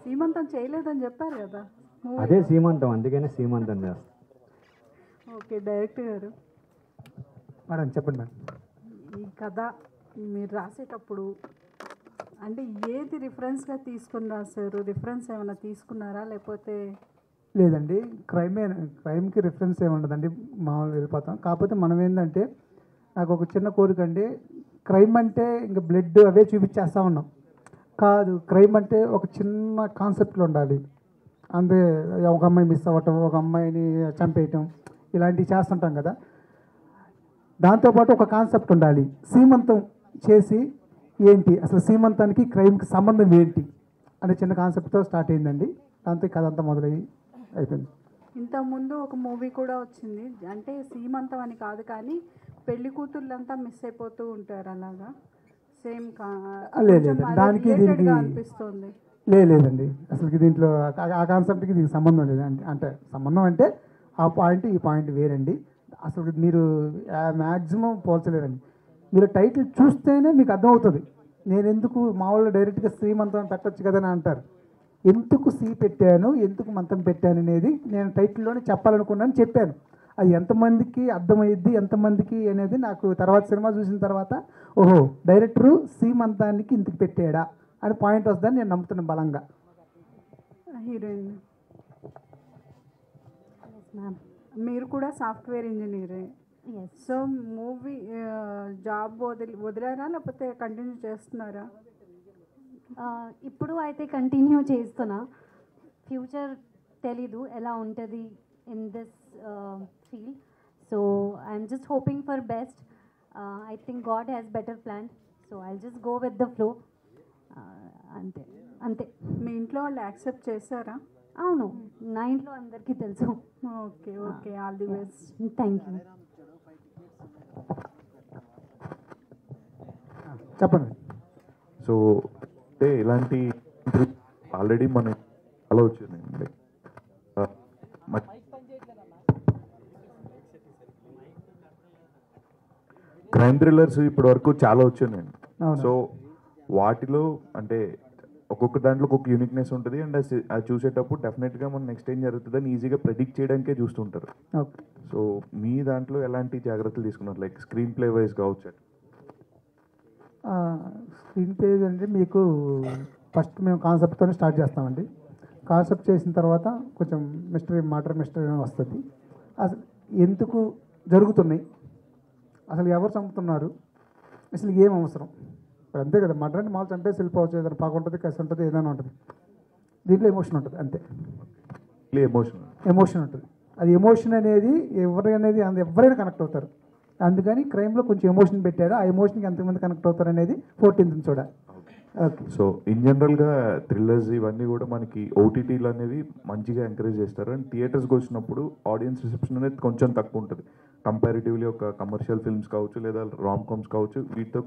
Speaker 8: సీమంతం చేయలేదని చెప్పారు కదా.
Speaker 5: అదే సీమంతం, అందుకనే సీమంతం చేస్తాం.
Speaker 8: ఓకే, డైరెక్టర్ గారు
Speaker 6: మేడం చెప్పండి మేడం.
Speaker 8: ఈ కథ మీరు రాసేటప్పుడు అంటే ఏది రిఫరెన్స్గా తీసుకుని రాశారు? రిఫరెన్స్ ఏమైనా తీసుకున్నారా లేకపోతే?
Speaker 6: లేదండి, క్రైమ్కి రిఫరెన్స్ ఏమి ఉండదండి, మామూలుగా వెళ్ళిపోతాం. కాకపోతే మనం ఏంటంటే, నాకు ఒక చిన్న కోరిక అండి, క్రైమ్ అంటే ఇంకా బ్లడ్ అవే చూపించేస్తూ ఉన్నాం కాదు. క్రైమ్ అంటే ఒక చిన్న కాన్సెప్ట్లో ఉండాలి. అంతే, ఒక అమ్మాయి మిస్ అవ్వటం, ఒక అమ్మాయిని చంపేయటం, ఇలాంటివి చేస్తుంటాం కదా. దాంతోపాటు ఒక కాన్సెప్ట్ ఉండాలి. సీమంతం చేసి ఏంటి అసలు, సీమంతానికి క్రైమ్కి సంబంధం ఏంటి అనే చిన్న కాన్సెప్ట్తో స్టార్ట్ అయిందండి. దాంతో కథ అంతా మొదలయ్యి అయిపోయింది.
Speaker 8: ఇంతకుముందు ఒక మూవీ కూడా వచ్చింది, అంటే సీమంతం అని కాదు కానీ పెళ్లి కూతుర్లంతా మిస్ అయిపోతూ ఉంటారు, అలాగా సేమ్
Speaker 6: లేదండి, దానికి దీనికి
Speaker 8: అనిపిస్తుంది.
Speaker 6: లేదండి, అసలు దీంట్లో ఆ కాన్సెప్ట్కి దీనికి సంబంధం లేదు. అంటే సంబంధం అంటే ఆ పాయింట్ ఈ పాయింట్ వేరండి. అసలు మీరు మ్యాక్సిమం పోల్చలేరండి. మీరు టైటిల్ చూస్తేనే మీకు అర్థమవుతుంది. నేను ఎందుకు మామూలుగా డైరెక్ట్గా శ్రీమంతం పెట్టచ్చు కదా అని అంటారు. ఎందుకు సి పెట్టాను, ఎందుకు మంతం పెట్టాను అనేది నేను టైటిల్లోనే చెప్పాలనుకున్నాను, చెప్పాను. అది ఎంతమందికి అర్థమయ్యిద్ది, ఎంతమందికి అనేది నాకు తర్వాత సినిమా చూసిన తర్వాత ఓహో డైరెక్టరు సీమంతానికి ఇంతకు పెట్టాడా అని పాయింట్ వస్తుందని నేను నమ్ముతున్నాను బలంగా.
Speaker 8: హీరోయిన్ మీరు కూడా సాఫ్ట్వేర్ ఇంజనీరే. సో మూవీ జాబ్ వదిలేరా లేకపోతే కంటిన్యూ చేస్తున్నారా?
Speaker 4: ఇప్పుడు అయితే కంటిన్యూ చేస్తున్నా. ఫ్యూచర్ తెలీదు ఎలా ఉంటుంది in this field. So I'm just hoping for best. I think God has better plan. So I just go with the flow. అంతే అంతే.
Speaker 8: మీ ఇంట్లో వాళ్ళు యాక్సెప్ట్ చేశారా?
Speaker 4: అవును, నా ఇంట్లో అందరికీ తెలుసు.
Speaker 8: Okay okay, all the best.
Speaker 4: Thank you.
Speaker 6: చెప్పండి.
Speaker 9: సో అంటే ఇలాంటి ఆల్రెడీ మన చాలా వచ్చిందండి. క్రైమ్ థ్రిల్లర్స్ ఇప్పటి వరకు చాలా వచ్చిందండి. సో వాటిలో అంటే ఒక్కొక్క దాంట్లో ఒక్కొక్క యూనిక్నెస్ ఉంటుంది. అండ్ అది చూసేటప్పుడు డెఫినెట్గా మనం నెక్స్ట్ ఏం జరుగుతుందని ఈజీగా ప్రెడిక్ట్ చేయడానికే చూస్తుంటారు. సో మీ దాంట్లో ఎలాంటి జాగ్రత్తలు తీసుకున్నారు, లైక్ స్క్రీన్ ప్లే వైజ్ కావచ్చు?
Speaker 6: స్క్రీన్ ప్లే అంటే మీకు ఫస్ట్ మేము కాన్సెప్ట్తోనే స్టార్ట్ చేస్తామండి. కాన్సెప్ట్ చేసిన తర్వాత కొంచెం మర్డర్ మిస్టరీ వస్తుంది. అసలు ఎందుకు జరుగుతున్నాయి, అసలు ఎవరు చంపుతున్నారు, అసలు ఏం అవసరం. ఇప్పుడు అంతే కదా, మర్డర్ అంటే మామూలు చంపేసి వెళ్ళిపోవచ్చు, ఏదైనా పాకుంటుంది, కసి ఉంటుంది, ఏదైనా ఉంటుంది. దీంట్లో ఎమోషన్ ఉంటుంది అంతే. ఎమోషన్ ఉంటుంది. అది ఎమోషన్ అనేది ఎవరైనా కనెక్ట్ అవుతారు. అందుకని క్రైమ్లో కొంచెం ఎమోషన్ పెట్టారు. ఆ ఎమోషన్కి ఎంతమంది కనెక్ట్ అవుతారు అనేది 14th చూడాలి. ఓకే.
Speaker 9: సో ఇన్ జనరల్గా థ్రిల్లర్స్ ఇవన్నీ కూడా మనకి ఓటీటీలు అనేవి మంచిగా ఎంకరేజ్ చేస్తారు. అండ్ థియేటర్స్కి వచ్చినప్పుడు ఆడియన్స్ రిసెప్షన్ అనేది కొంచెం తక్కువ ఉంటుంది కంపారిటివ్లీ. ఒక కమర్షియల్ ఫిల్మ్స్ కావచ్చు లేదా రామ్ కామ్స్ కావచ్చు, వీటితో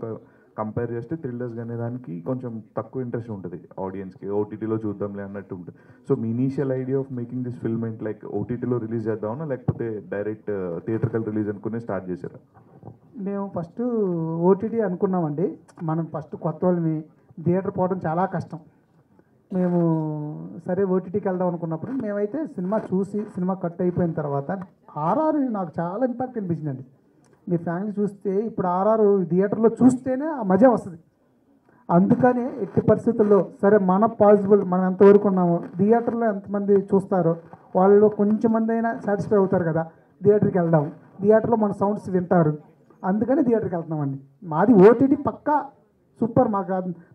Speaker 9: కంపేర్ చేస్తే థ్రిల్లర్స్ అనే దానికి కొంచెం తక్కువ ఇంట్రెస్ట్ ఉంటుంది ఆడియన్స్కి. ఓటీటీలో చూద్దాంలే అన్నట్టు ఉంటుంది. So me initial idea of making this film ఏంటి, లైక్ ఓటీటీలో రిలీజ్ చేద్దామన్నా లేకపోతే డైరెక్ట్ థియేటర్కల్ రిలీజ్ అనుకునే స్టార్ట్ చేశారా?
Speaker 6: మేము ఫస్ట్ ఓటీటీ అనుకున్నామండి. మనం ఫస్ట్ కొత్త వాళ్ళని థియేటర్ పోవడం చాలా కష్టం. మేము సరే ఓటీటీకి వెళ్దాం అనుకున్నప్పుడు మేమైతే సినిమా చూసి సినిమా కట్ అయిపోయిన తర్వాత ఆర్ఆర్ నాకు చాలా ఇంపాక్ట్ అనిపించిందండి. మీ ఫ్యామిలీ చూస్తే ఇప్పుడు ఆర్ఆర్ థియేటర్లో చూస్తేనే ఆ మజా వస్తుంది. అందుకని ఎట్టి పరిస్థితుల్లో సరే మనం ఎంతవరకు ఉన్నామో, థియేటర్లో ఎంతమంది చూస్తారో వాళ్ళు కొంచెం మంది అయినా సాటిస్ఫై అవుతారు కదా, థియేటర్కి వెళ్దాం, థియేటర్లో మన సౌండ్స్ వింటారు, అందుకని థియేటర్కి వెళ్తున్నామండి. మాది ఓటీటీ పక్కా సూపర్.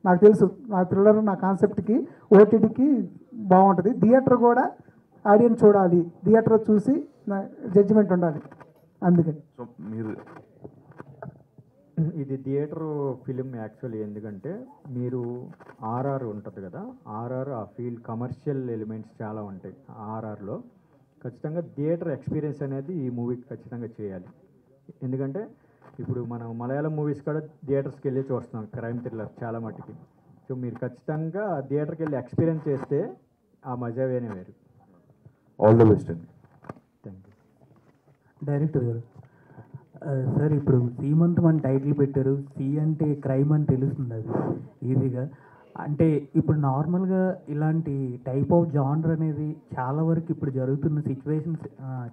Speaker 6: నాకు తెలుసు నా థ్రిల్లర్ నా కాన్సెప్ట్కి ఓటీటీకి బాగుంటుంది. థియేటర్ కూడా ఆడియన్స్ చూడాలి, థియేటర్ చూసి జడ్జిమెంట్ ఉండాలి. అందుకని
Speaker 9: సో మీరు
Speaker 5: ఇది థియేటర్ ఫిలిం యాక్చువల్లీ ఎందుకంటే మీరు ఆర్ఆర్ ఉంటుంది కదా, ఆర్ఆర్ ఆ ఫీల్డ్ కమర్షియల్ ఎలిమెంట్స్ చాలా ఉంటాయి ఆర్ఆర్లో. ఖచ్చితంగా థియేటర్ ఎక్స్పీరియన్స్ అనేది ఈ మూవీకి ఖచ్చితంగా చేయాలి. ఎందుకంటే ఇప్పుడు మనం మలయాళం మూవీస్ కూడా థియేటర్స్కి వెళ్ళి చూస్తున్నాం క్రైమ్ థ్రిల్లర్ చాలా మట్టుకి. సో మీరు ఖచ్చితంగా థియేటర్కి వెళ్ళి ఎక్స్పీరియన్స్ చేస్తే ఆ మజా వేరే వేరు.
Speaker 9: ఆల్ ద బెస్ట్ అండి.
Speaker 5: Thank you.
Speaker 10: డైరెక్టర్ గారు, సార్ ఇప్పుడు సీమంతం అని టైటిల్ పెట్టారు. సి అంటే క్రైమ్ అని తెలుస్తుంది, అది ఈజీగా. అంటే ఇప్పుడు నార్మల్గా ఇలాంటి టైప్ ఆఫ్ జానర్ అనేది చాలా వరకు ఇప్పుడు జరుగుతున్న సిచ్యువేషన్స్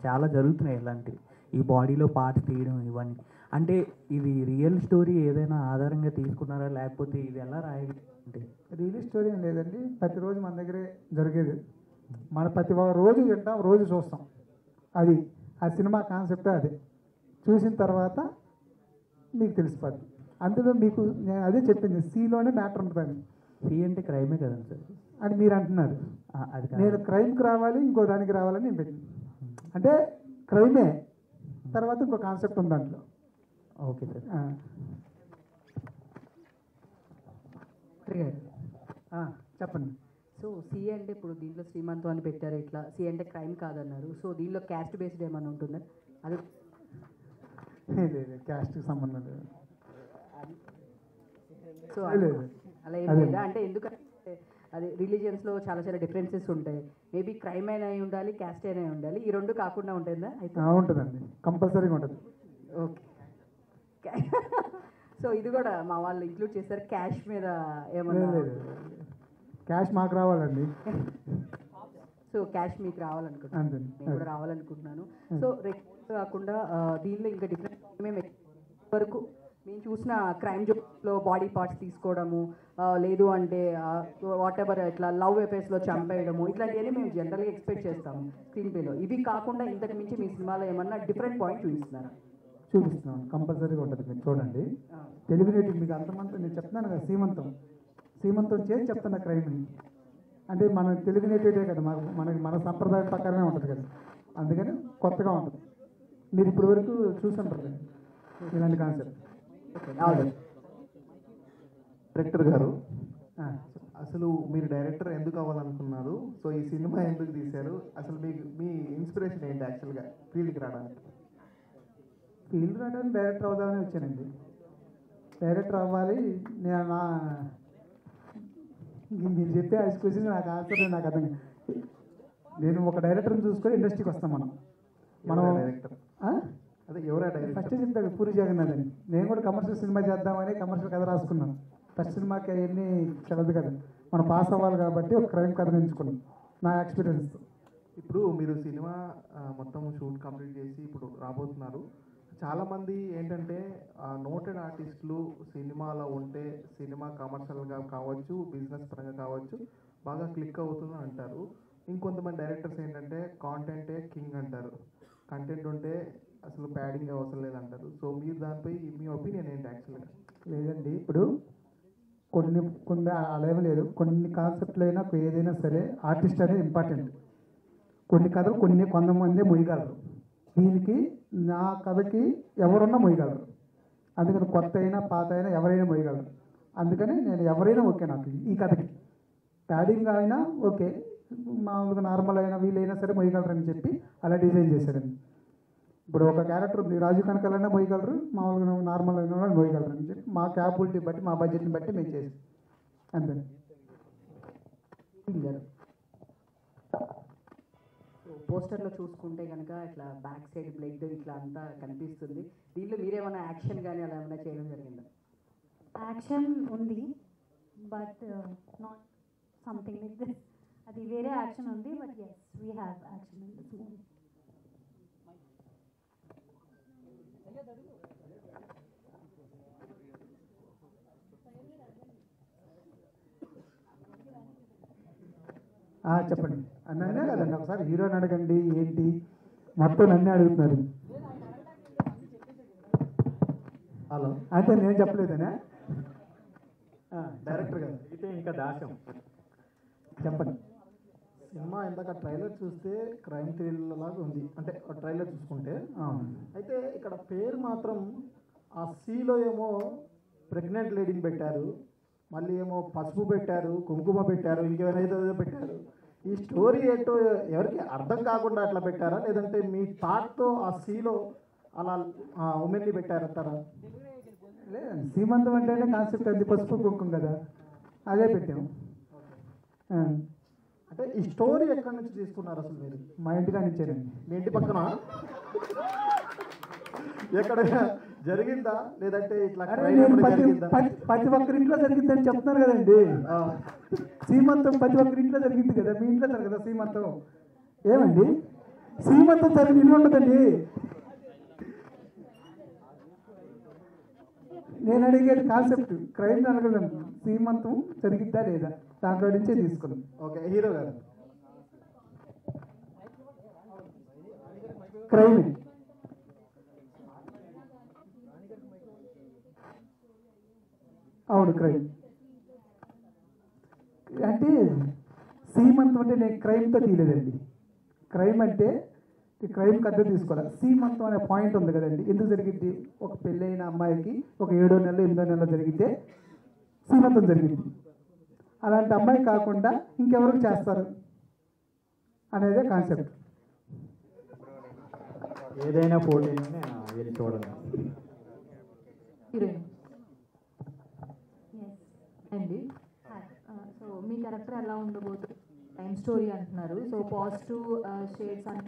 Speaker 10: చాలా జరుగుతున్నాయి. ఇలాంటివి ఈ బాడీలో పార్ట్స్ తీయడం ఇవన్నీ అంటే ఇది రియల్ స్టోరీ ఏదైనా ఆధారంగా తీసుకున్నారా, లేకపోతే ఇది ఎలా రాయాలి అంటే?
Speaker 6: రియల్ స్టోరీ ఏం లేదండి, ప్రతిరోజు మన దగ్గరే జరిగేది. మన ప్రతి రోజు వింటాం, రోజు చూస్తాం. అది ఆ సినిమా కాన్సెప్టే అదే. చూసిన తర్వాత మీకు తెలిసిపోద్ది. అందులో మీకు నేను అదే చెప్పింది, సీలోనే మ్యాటర్ ఉంటుందని.
Speaker 10: సి అంటే క్రైమే కదండి సార్
Speaker 6: అని మీరు అంటున్నారు.
Speaker 10: అది
Speaker 6: నేను క్రైమ్కి రావాలి, ఇంకో దానికి రావాలని నేను పెట్టింది. అంటే క్రైమే తర్వాత ఇంకో కాన్సెప్ట్ ఉంది దాంట్లో.
Speaker 10: Okay sir. చెప్పండి.
Speaker 11: సో సి అంటే ఇప్పుడు దీంట్లో శ్రీమంతం అని పెట్టారు, ఇట్లా సి అంటే క్రైమ్ కాదన్నారు. సో దీనిలో క్యాస్ట్ బేస్డ్ ఏమైనా ఉంటుందా? అది
Speaker 6: లేదు, క్యాస్ట్కి సంబంధం లేదు.
Speaker 11: సో అలా ఏం లేదా అంటే, ఎందుకంటే అది రిలీజియన్స్లో చాలా చాలా డిఫరెన్సెస్ ఉంటాయి. మేబీ క్రైమ్ అయినా అయి ఉండాలి, క్యాస్ట్ అయినా ఉండాలి, ఈ రెండు కాకుండా ఉంటుందా? అయితే
Speaker 6: ఉంటుందండి, కంపల్సరీగా ఉంటుంది.
Speaker 11: ఓకే. సో ఇది కూడా మా వాళ్ళు ఇంక్లూడ్ చేశారు, క్యాష్ మీద ఏమన్నా?
Speaker 6: క్యాష్ మాకు రావాలండి.
Speaker 11: సో క్యాష్ మీకు రావాలనుకుంటున్నాను, నేను కూడా రావాలనుకుంటున్నాను. సో కాకుండా దీనిలో ఇంకా డిఫరెంట్ మేము వరకు మేము చూసిన క్రైమ్ జోన్లో బాడీ పార్ట్స్ తీసుకోవడము, లేదు అంటే వాట్ ఎవర్ ఇట్లా లవ్ అఫేర్స్లో చంపేయడము, ఇట్లాంటివన్నీ మేము జనరల్గా ఎక్స్పెక్ట్ చేస్తాము స్క్రీన్ ప్లేలో. ఇవి కాకుండా ఇంతకు మించి మీ సినిమాలో ఏమన్నా డిఫరెంట్ పాయింట్ చూపిస్తున్నారా?
Speaker 6: చూపిస్తున్నాను, కంపల్సరీగా ఉంటుంది. మీరు చూడండి, తెలుగు నేటివ్ మీకు అంతమంది నేను చెప్తున్నాను కదా, సీమంతం చేసి చెప్తున్నా క్రైమ్ని. అంటే మన తెలుగు నేటివిటే కదా, మనకి మన సంప్రదాయం ప్రకారమే ఉంటుంది కదా, అందుకని కొత్తగా ఉంటుంది. మీరు ఇప్పటి వరకు చూసుంటారు ఇలాంటి కాన్సెప్ట్.
Speaker 12: డైరెక్టర్ గారు, అసలు మీరు డైరెక్టర్ ఎందుకు అవ్వాలనుకున్నారు? సో ఈ సినిమా ఎందుకు తీశారు? అసలు మీకు మీ ఇన్స్పిరేషన్ ఏంటి యాక్చువల్గా ఫీల్డ్కి రావడానికి?
Speaker 6: డైరెక్టర్ అవుదామని వచ్చానండి. డైరెక్టర్ అవ్వాలి. మీరు చెప్పే ఆ క్వశ్చన్ నాకు ఆన్సర్ నాకు అర్థం. నేను ఒక డైరెక్టర్ని చూసుకొని ఇండస్ట్రీకి వస్తాం మనం
Speaker 12: డైరెక్టర్ అదే ఎవరా డైరెక్టర్?
Speaker 6: ఫస్ట్ చెప్పాడు పూరి జగన్నాథ్ అని. నేను కూడా కమర్షియల్ సినిమా చేద్దామని కమర్షియల్ కథ రాసుకున్నాను. ఫస్ట్ సినిమాకి అవన్నీ చదవదు కదా, మనం పాస్ అవ్వాలి కాబట్టి ఒక క్రైమ్ కథ ఎంచుకున్నాం నా ఎక్స్పీరియన్స్.
Speaker 12: ఇప్పుడు మీరు సినిమా మొత్తం షూట్ కంప్లీట్ చేసి ఇప్పుడు రాబోతున్నారు. చాలామంది ఏంటంటే నోటెడ్ ఆర్టిస్టులు సినిమాలో ఉంటే సినిమా కమర్షియల్గా కావచ్చు, బిజినెస్ పరంగా కావచ్చు, బాగా క్లిక్ అవుతుంది అంటారు. ఇంకొంతమంది డైరెక్టర్స్ ఏంటంటే కాంటెంటే కింగ్ అంటారు, కంటెంట్ ఉంటే అసలు ప్యాడింగ్ అవసరం లేదంటారు. సో మీరు దానిపై మీ ఒపీనియన్ ఏంటి యాక్చువల్గా?
Speaker 6: లేదండి, ఇప్పుడు కొన్ని అలా లేదు. కొన్ని కాన్సెప్ట్లు అయినా ఏదైనా సరే ఆర్టిస్ట్ అనేది ఇంపార్టెంట్. కొన్ని కథలు కొంతమంది మొయ్యగలరు. దీనికి నా కథకి ఎవరున్నా మొయ్యగలరు. అందుకని కొత్త అయినా పాత అయినా ఎవరైనా మొయ్యగలరు. అందుకని నేను ఎవరైనా ఓకే, నాకు ఈ కథకి ప్యాడింగ్ అయినా ఓకే, మామూలుగా నార్మల్ అయినా వీళ్ళైనా సరే మొయ్యగలరని చెప్పి అలా డిజైన్ చేశారండి. ఇప్పుడు ఒక క్యారెక్టర్ ఉంది, రాజు కనకాలైనా మొయ్యగలరు, మామూలుగా నార్మల్ అయినా మొయ్యగలరు అని చెప్పి మా క్యాపబిలిటీ బట్టి మా బడ్జెట్ని బట్టి మేము చేసాం అంతే.
Speaker 11: పోస్టర్లో చూసుకుంటే కనుక ఇట్లా బ్యాక్ సైడ్ బ్లడ్ ఇట్లా అంతా కనిపిస్తుంది. దీంట్లో మీరేమైనా యాక్షన్ కానీ అలా ఏమైనా చేయడం జరిగిందా?
Speaker 4: యాక్షన్ ఉంది, but not something like this. అది వేరే యాక్షన్ ఉంది, but as we have action in this movie.
Speaker 6: చెప్పండి. నన్నే కదండి, ఒకసారి హీరోని అడగండి ఏంటి, మొత్తం నన్నే అడుగుతున్నారు.
Speaker 12: హలో,
Speaker 6: అయితే నేను చెప్పలేదనే
Speaker 12: డైరెక్టర్ గారు అయితే ఇంకా దాశం
Speaker 6: చెప్పండి.
Speaker 12: సినిమా ఇందాక ట్రైలర్ చూస్తే క్రైమ్ థ్రిల్లర్ లాగా ఉంది, అంటే ట్రైలర్ చూసుకుంటే. అయితే ఇక్కడ పేరు మాత్రం ఆ సీలో ఏమో ప్రెగ్నెంట్ లేడీని పెట్టారు, మళ్ళీ ఏమో పసుపు పెట్టారు, కుంకుమ పెట్టారు, ఇంకేమైనా పెట్టారు. ఈ స్టోరీ ఏంటో ఎవరికి అర్థం కాకుండా అట్లా పెట్టారా, లేదంటే మీ థాట్తో ఆ సీలో అలా ఉమెన్ని పెట్టారంటారా?
Speaker 6: లేదండి, సీమంతం అంటేనే కాన్సెప్ట్ అది పసుపు కుంకుమ కదా, అదే పెట్టాము.
Speaker 12: అంటే ఈ స్టోరీ ఎక్కడి నుంచి తీసుకున్నారు అసలు మీరు?
Speaker 6: మా ఇంటికా నుంచేనండి.
Speaker 12: మీ ఇంటి పక్కన ఎక్కడైనా జరిగిందా, లేదంటే ఇట్లా
Speaker 6: ప్రతి ఒక్కరి ఇంట్లో జరిగిందని చెప్తున్నారు కదండి. సీమంతం ప్రతి ఒక్కరి ఇంట్లో జరిగింది కదా, మీ ఇంట్లో జరగదా సీమంతం? ఏమండి, సీమంతం జరిగిన ఇల్లు ఉండదండి. నేను అడిగేది కాన్సెప్ట్ క్రైమ్ అడగడం శ్రీమంతం జరిగిద్దా లేదా దాంట్లో నుంచే తీసుకున్నాం.
Speaker 12: ఓకే, హీరో గారు.
Speaker 6: క్రైమ్ అవును క్రైమ్ అంటే సీమంతం అంటే నేను క్రైమ్తో తీయలేదండి. క్రైమ్ అంటే క్రైమ్ కథ తీసుకోవాలి. సీమంతం అనే పాయింట్ ఉంది కదండి, ఎందుకు జరిగింది? ఒక పెళ్ళైన అమ్మాయికి ఒక 7వ నెల 8వ నెల జరిగితే సీమంతం జరిగింది. అలాంటి అమ్మాయి కాకుండా ఇంకెవరికి చేస్తారు అనేదే కాన్సెప్ట్.
Speaker 5: ఏదైనా పోటీలోనే వెళ్ళి చూడండి.
Speaker 13: హీరోయిన్ అండి. సో మీ క్యారెక్టర్ ఎలా ఉండబోతుంది? టైమ్ స్టోరీ అంటున్నారు, సో పాజిటివ్ షేడ్స్ అని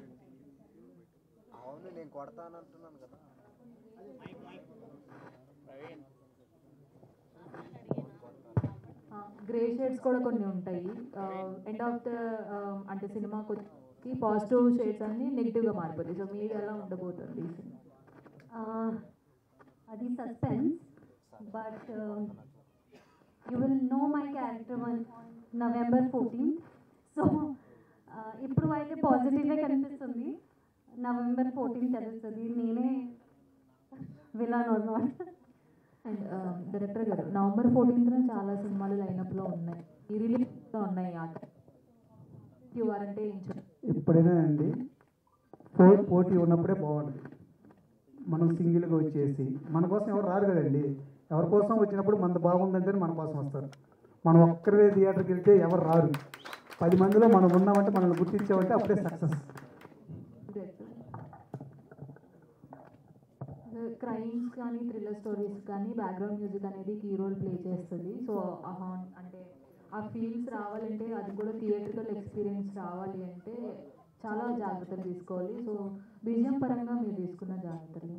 Speaker 13: గ్రే షేడ్స్ కూడా కొన్ని ఉంటాయి. ఎండ్ ఆఫ్ ద అంటే సినిమాకి వచ్చి పాజిటివ్ షేడ్స్ అన్ని నెగిటివ్గా మారిపోతాయి. సో మీరు ఎలా ఉండబోతుంది?
Speaker 4: అది suspense, but you will know my character on November 14th. So ఇప్పుడు అయితే పాజిటివ్గా కనిపిస్తుంది, November 14th తెలుస్తుంది నేనే villain or not.
Speaker 13: And director గారు, November 14th చాలా సినిమాలు లైనప్లో ఉన్నాయి, ఈ రిలీజ్లో ఉన్నాయి. ఆట క్యూఆర్ అంటే ఏం చెప్పారు?
Speaker 6: ఎప్పుడైనా అండి పోటీ ఉన్నప్పుడే బాగుంటుంది. మనం సింగిల్గా వచ్చేసి మన కోసం ఎవరు రారు కదండి. ఎవరి కోసం వచ్చినప్పుడు మనది బాగుందంటే మన కోసం వస్తారు. మనం ఒక్కరే థియేటర్కి వెళ్తే ఎవరు రారు. 10 మందిలో మనం ఉన్నామంటే మనల్ని గుర్తించామంటే అప్పుడే సక్సెస్.
Speaker 13: క్రైమ్స్ కానీ థ్రిల్లర్ స్టోరీస్ కానీ బ్యాక్గ్రౌండ్ మ్యూజిక్ అనేది కీ రోల్ ప్లే చేస్తుంది. సో అంటే ఆ ఫీల్స్ రావాలంటే, అది కూడా థియేట్రికల్ ఎక్స్పీరియన్స్ రావాలి అంటే చాలా జాగ్రత్తలు తీసుకోవాలి. సో బీజిఎం పరంగా మీరు తీసుకున్న జాగ్రత్తలు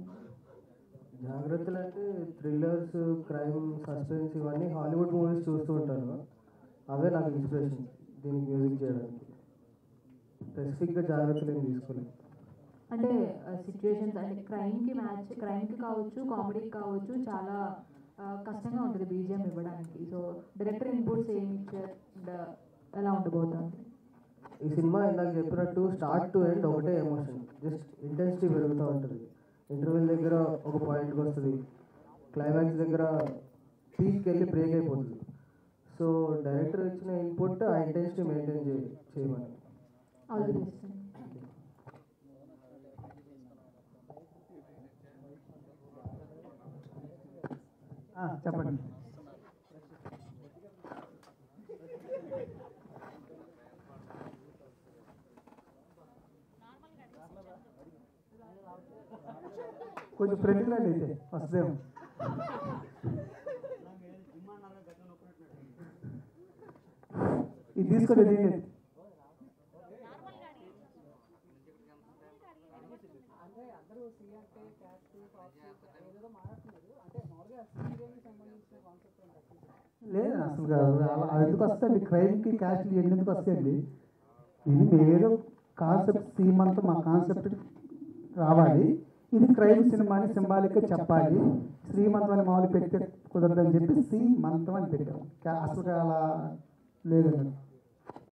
Speaker 1: అంటే థ్రిల్లర్స్, క్రైమ్, సస్పెన్స్ ఇవన్నీ హాలీవుడ్ మూవీస్ చూస్తూ ఉంటాను. అవే నాకు ఇన్స్పిరేషన్ దీనికి మ్యూజిక్ చేయడానికి. స్పెసిఫిక్గా జాగ్రత్తలు ఏం తీసుకోలేదు.
Speaker 13: అంటే సిచ్యువేషన్స్ అంటే క్రైమ్కి కావచ్చు, కామెడీకి కావచ్చు, చాలా కష్టంగా ఉంటుంది బీజిఎం ఇవ్వడానికి. సో డైరెక్టర్ ఇన్పుట్స్ ఏమి ఇచ్చారు, ఎలా ఉండబోతుంది?
Speaker 1: ఈ సినిమా ఇందాక చెప్పినట్టు స్టార్ట్ టు ఎండ్ ఒకటే ఎమోషన్, జస్ట్ ఇంటెన్సిటీ పెరుగుతూ ఉంటుంది. ఇంటర్వెల్ దగ్గర ఒక పాయింట్కి వస్తుంది, క్లైమాక్స్ దగ్గర పీక్కి వెళ్ళి బ్రేక్ అయిపోతుంది. సో డైరెక్టర్ ఇచ్చిన ఇన్పుట్ ఆ ఇంటెన్సిటీ మెయింటైన్ చేయమని.
Speaker 6: చెప్పండి. కొంచెం ఫ్రెండ్కి రండి అయితే వస్తేమో. ఇది తీసుకోండి, దీన్ని లేదు అసలు అది ఎందుకు వస్తాయండి? క్రైమ్కి క్యాస్ట్లు ఎందుకు వస్తాయండి? ఇది ఏదో కాన్సెప్ట్ సీమంతం మా కాన్సెప్ట్ రావాలి. ఇది క్రైమ్ సినిమా అని సింబాలిక్గా చెప్పాలి. శ్రీమంతం అని మామూలు పెడితే కుదరదని చెప్పి శ్రీమంతం అని పెట్టాం. అసలు అలా లేదండి.